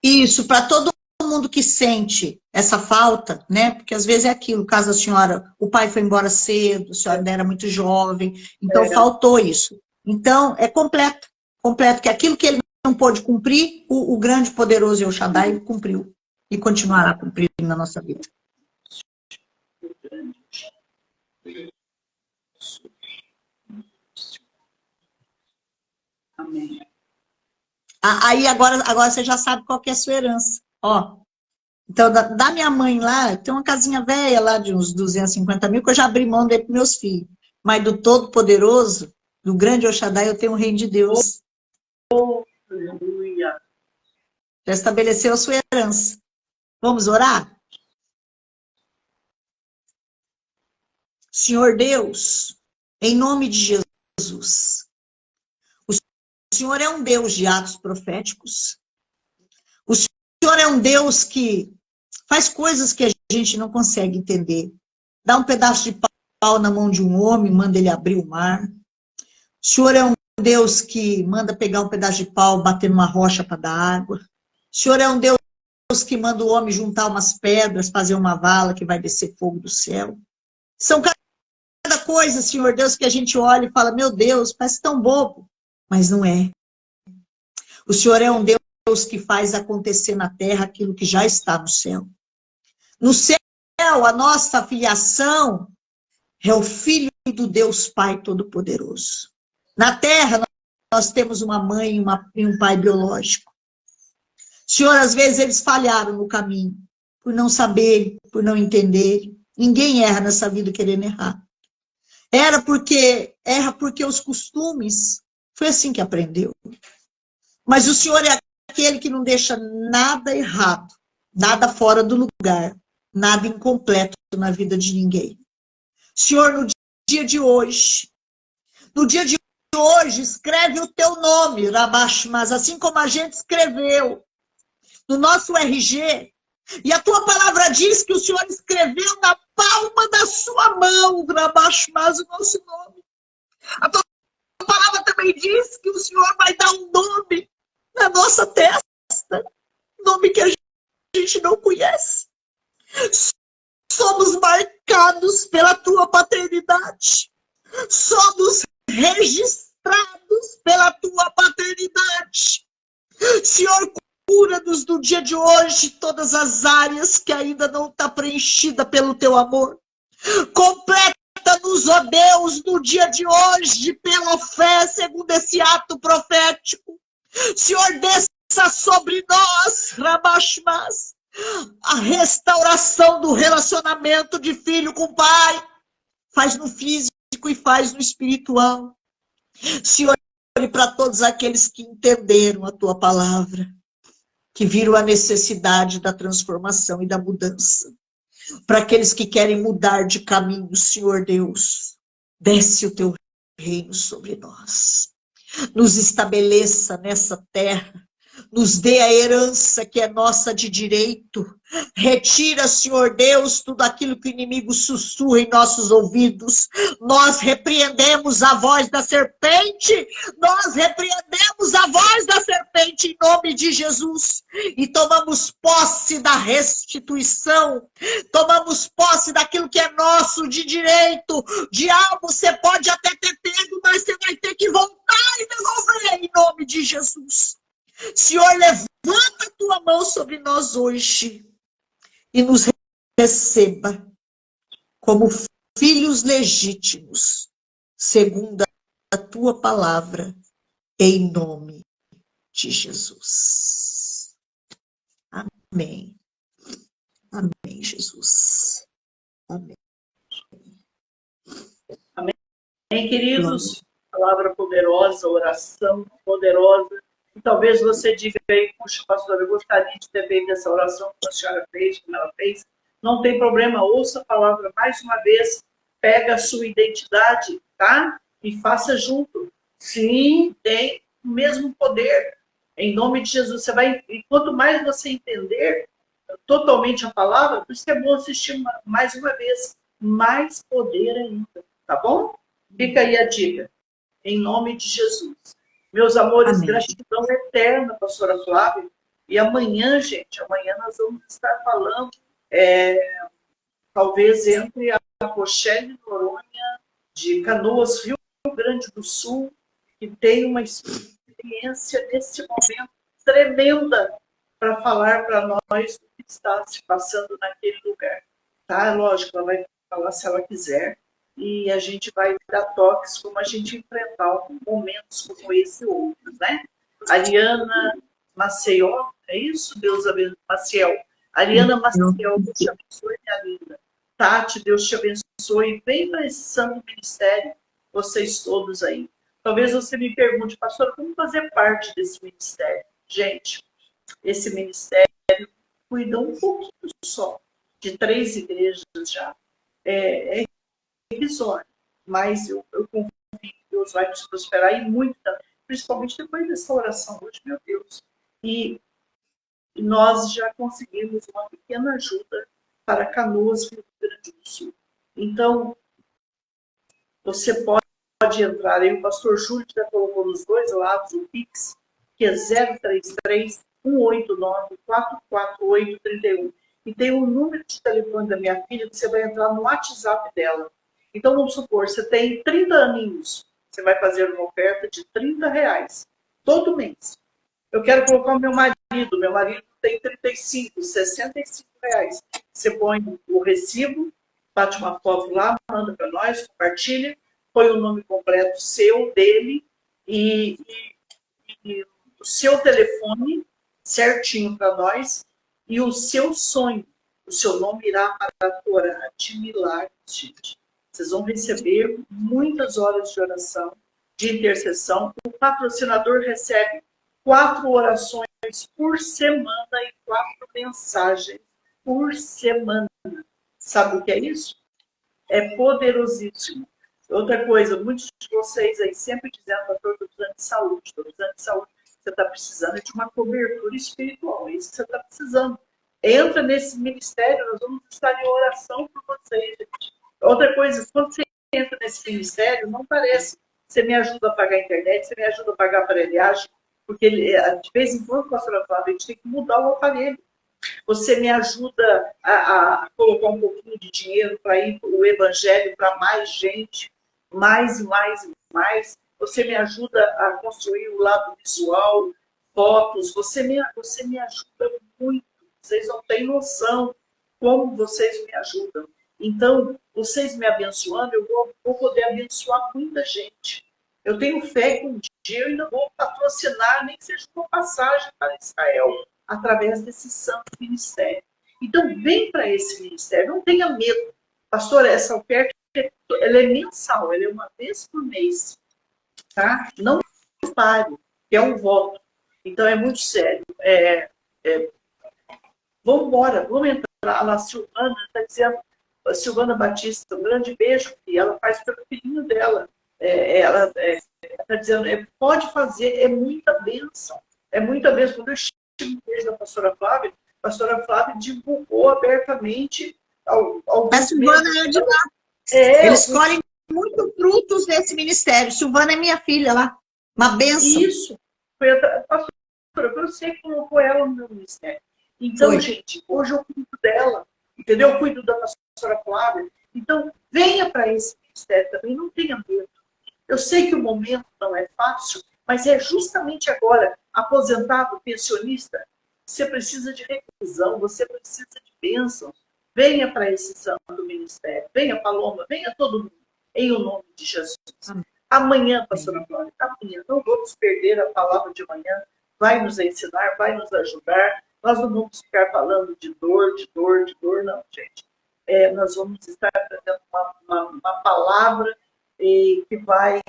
Isso, para todo mundo que sente essa falta, né? Porque às vezes é aquilo, caso a senhora, o pai foi embora cedo, a senhora ainda era muito jovem, então faltou isso. Então, é completo, completo, que aquilo que ele não pôde cumprir, o grande, poderoso El Shaddai cumpriu e continuará cumprindo na nossa vida. Amém. Aí agora você já sabe qual que é a sua herança. Ó, então, da minha mãe lá, tem uma casinha velha lá de uns 250 mil que eu já abri mão dele para meus filhos. Mas do Todo-Poderoso, do grande El Shaddai, eu tenho o reino de Deus. Aleluia. Já estabeleceu a sua herança. Vamos orar? Senhor Deus, em nome de Jesus, o Senhor é um Deus de atos proféticos. O Senhor é um Deus que faz coisas que a gente não consegue entender. Dá um pedaço de pau na mão de um homem, manda ele abrir o mar. O Senhor é um Deus que manda pegar um pedaço de pau, bater numa rocha para dar água. O Senhor é um Deus que manda o homem juntar umas pedras, fazer uma vala que vai descer fogo do céu. São cada coisa, Senhor Deus, que a gente olha e fala, meu Deus, parece tão bobo. Mas não é. O Senhor é um Deus que faz acontecer na terra aquilo que já está no céu. No céu, a nossa filiação é o Filho do Deus Pai Todo-Poderoso. Na terra, nós temos uma mãe e um pai biológico. Senhor, às vezes eles falharam no caminho, por não saber, por não entender. Ninguém erra nessa vida querendo errar. Erra porque os costumes, foi assim que aprendeu. Mas o Senhor é aquele que não deixa nada errado, nada fora do lugar, nada incompleto na vida de ninguém. Senhor, no dia de hoje, escreve o teu nome, Rabash, mas assim como a gente escreveu no nosso RG, e a tua palavra diz que o Senhor escreveu na palma da sua mão, Rabash, mas o nosso nome. A tua palavra também diz que o Senhor vai dar um nome na nossa testa, nome que a gente não conhece. Somos marcados pela tua paternidade. Somos registrados pela tua paternidade. Senhor, cura-nos no dia de hoje todas as áreas que ainda não está preenchida pelo teu amor. Completa-nos, ó Deus, no dia de hoje, pela fé, segundo esse ato profético. Senhor, desça sobre nós, Rabashmas, a restauração do relacionamento de filho com pai. Faz no físico e faz no espiritual. Senhor, olhe para todos aqueles que entenderam a tua palavra, que viram a necessidade da transformação e da mudança. Para aqueles que querem mudar de caminho, Senhor Deus, desce o teu reino sobre nós. Nos estabeleça nessa terra. Nos dê a herança que é nossa de direito. Retira, Senhor Deus, tudo aquilo que o inimigo sussurra em nossos ouvidos. Nós repreendemos a voz da serpente. Nós repreendemos a voz da serpente em nome de Jesus. E tomamos posse da restituição. Tomamos posse daquilo que é nosso de direito. Diabo, você pode até ter pego, mas você vai ter que voltar e devolver em nome de Jesus. Senhor, levanta a tua mão sobre nós hoje e nos receba como filhos legítimos, segundo a tua palavra, em nome de Jesus. Amém. Amém, Jesus. Amém. Amém, queridos? Palavra poderosa, oração poderosa. E talvez você diga aí, puxa, pastor, eu gostaria de ter feito essa oração que a senhora fez, como ela fez. Não tem problema, ouça a palavra mais uma vez, pega a sua identidade, tá? E faça junto. Sim, tem o mesmo poder. Em nome de Jesus, você vai. E quanto mais você entender totalmente a palavra, por isso que é bom assistir mais uma vez. Mais poder ainda, tá bom? Fica aí a dica. Em nome de Jesus. Meus amores, Amém. gratidão eterna, pastora Flávia. E amanhã, gente, amanhã nós vamos estar falando, talvez entre a Rochelle Noronha, de Canoas, Rio Grande do Sul, que tem uma experiência nesse momento tremenda para falar para nós o que está se passando naquele lugar. Tá? Lógico, ela vai falar se ela quiser, e a gente vai dar toques como a gente enfrentar momentos como esse e outros, né? Ariana Maceió, é isso? Deus abençoe. Maciel. Ariana Maciel, Deus te abençoe, minha linda. Tati, Deus te abençoe. Vem para esse santo ministério, vocês todos aí. Talvez você me pergunte, pastor, como fazer parte desse ministério? Gente, esse ministério cuida um pouquinho só de 3 igrejas já. É irrisório, mas eu confio que Deus vai nos prosperar e muito, principalmente depois dessa oração hoje, meu Deus. E nós já conseguimos uma pequena ajuda para Canoas, Rio Grande do Sul. Então, você pode entrar aí, o pastor Júlio já colocou nos 2 lados o Pix, que é 033-189-448-31. E tem o número de telefone da minha filha, que você vai entrar no WhatsApp dela. Então, vamos supor, você tem 30 aninhos, você vai fazer uma oferta de R$30 todo mês. Eu quero colocar o meu marido tem 35, R$65. Você põe o recibo, bate uma foto lá, manda para nós, compartilha, põe o nome completo seu, dele, e o seu telefone certinho para nós, e o seu sonho. O seu nome irá para a Torá de milagres, gente. Vocês vão receber muitas horas de oração, de intercessão. O patrocinador recebe 4 orações por semana e 4 mensagens por semana. Sabe o que é isso? É poderosíssimo. Outra coisa, muitos de vocês aí sempre dizendo, pastor, estou precisando de saúde, estou precisando de saúde. Você está precisando de uma cobertura espiritual, é isso que você está precisando. Entra nesse ministério, nós vamos estar em oração por vocês, gente. Outra coisa, quando você entra nesse ministério, não parece. Você me ajuda a pagar a internet, você me ajuda a pagar a aparelhagem, porque de vez em quando, pastora Flávia, a gente tem que mudar o aparelho. Você me ajuda a colocar um pouquinho de dinheiro para ir o evangelho para mais gente, mais e mais e mais. Você me ajuda a construir o lado visual, fotos. Você me ajuda muito. Vocês não têm noção como vocês me ajudam. Então, vocês me abençoando, eu vou poder abençoar muita gente. Eu tenho fé que um dia eu ainda vou patrocinar, nem que seja uma passagem para Israel, através desse santo ministério. Então, vem para esse ministério, não tenha medo. Pastor, essa oferta ela é mensal, ela é uma vez por mês. Tá? Não pare, que é um voto. Então, é muito sério. Vamos embora, vamos entrar. A Silvana está dizendo, a Silvana Batista, um grande beijo, que ela faz pelo filhinho dela. Ela está dizendo, pode fazer, é muita bênção. É muita bênção. Quando eu estive no beijo da pastora Flávia, a pastora Flávia divulgou abertamente a Silvana é de lá. Eles colhem muitos frutos desse ministério. Silvana é minha filha lá. Uma bênção. Isso. Pastora, você colocou ela no meu ministério. Então, gente, hoje eu cuido dela. Entendeu? Eu cuido da pastora Flávia. Então, venha para esse ministério também. Não tenha medo. Eu sei que o momento não é fácil, mas é justamente agora, aposentado, pensionista, você precisa de reclusão, você precisa de bênçãos. Venha para esse santo ministério. Venha, Paloma, venha todo mundo, em o nome de Jesus. Amanhã, pastora Flávia, amanhã, não vamos perder a palavra de amanhã, vai nos ensinar, vai nos ajudar. Nós não vamos ficar falando de dor, não, gente. Nós vamos estar trazendo uma palavra que vai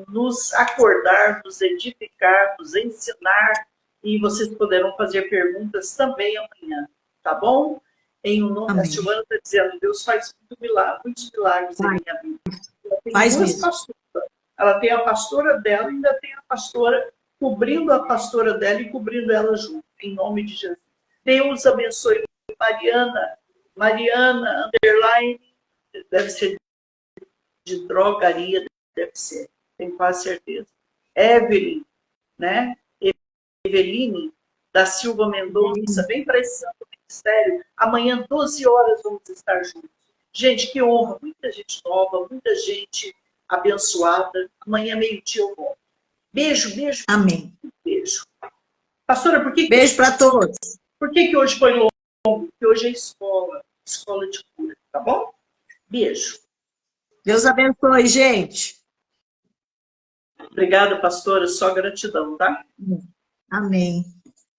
nos acordar, nos edificar, nos ensinar, e vocês poderão fazer perguntas também amanhã, tá bom? Em um nome, a Silvana está dizendo, Deus faz muitos milagres em minha vida. Ela tem duas pastoras. Ela tem a pastora dela e ainda tem a pastora cobrindo a pastora dela e cobrindo ela junto, em nome de Jesus. Deus abençoe Mariana, underline, deve ser de drogaria, deve ser, tenho quase certeza. Evelyn, né? Eveline, da Silva Mendonça, vem para esse santo ministério. Amanhã, 12 horas, vamos estar juntos. Gente, que honra. Muita gente nova, muita gente abençoada. Amanhã, meio-dia, eu volto. Beijo, beijo. Amém. Beijo. Pastora, Beijo para todos. Por que hoje foi longo? Porque hoje é escola de cura, tá bom? Beijo. Deus abençoe, gente. Obrigada, pastora. Só gratidão, tá? Amém.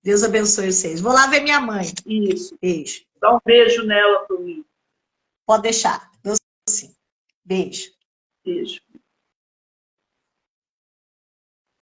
Deus abençoe vocês. Vou lá ver minha mãe. Isso. Beijo. Dá um beijo nela para mim. Pode deixar. Deus sim. Beijo. Beijo.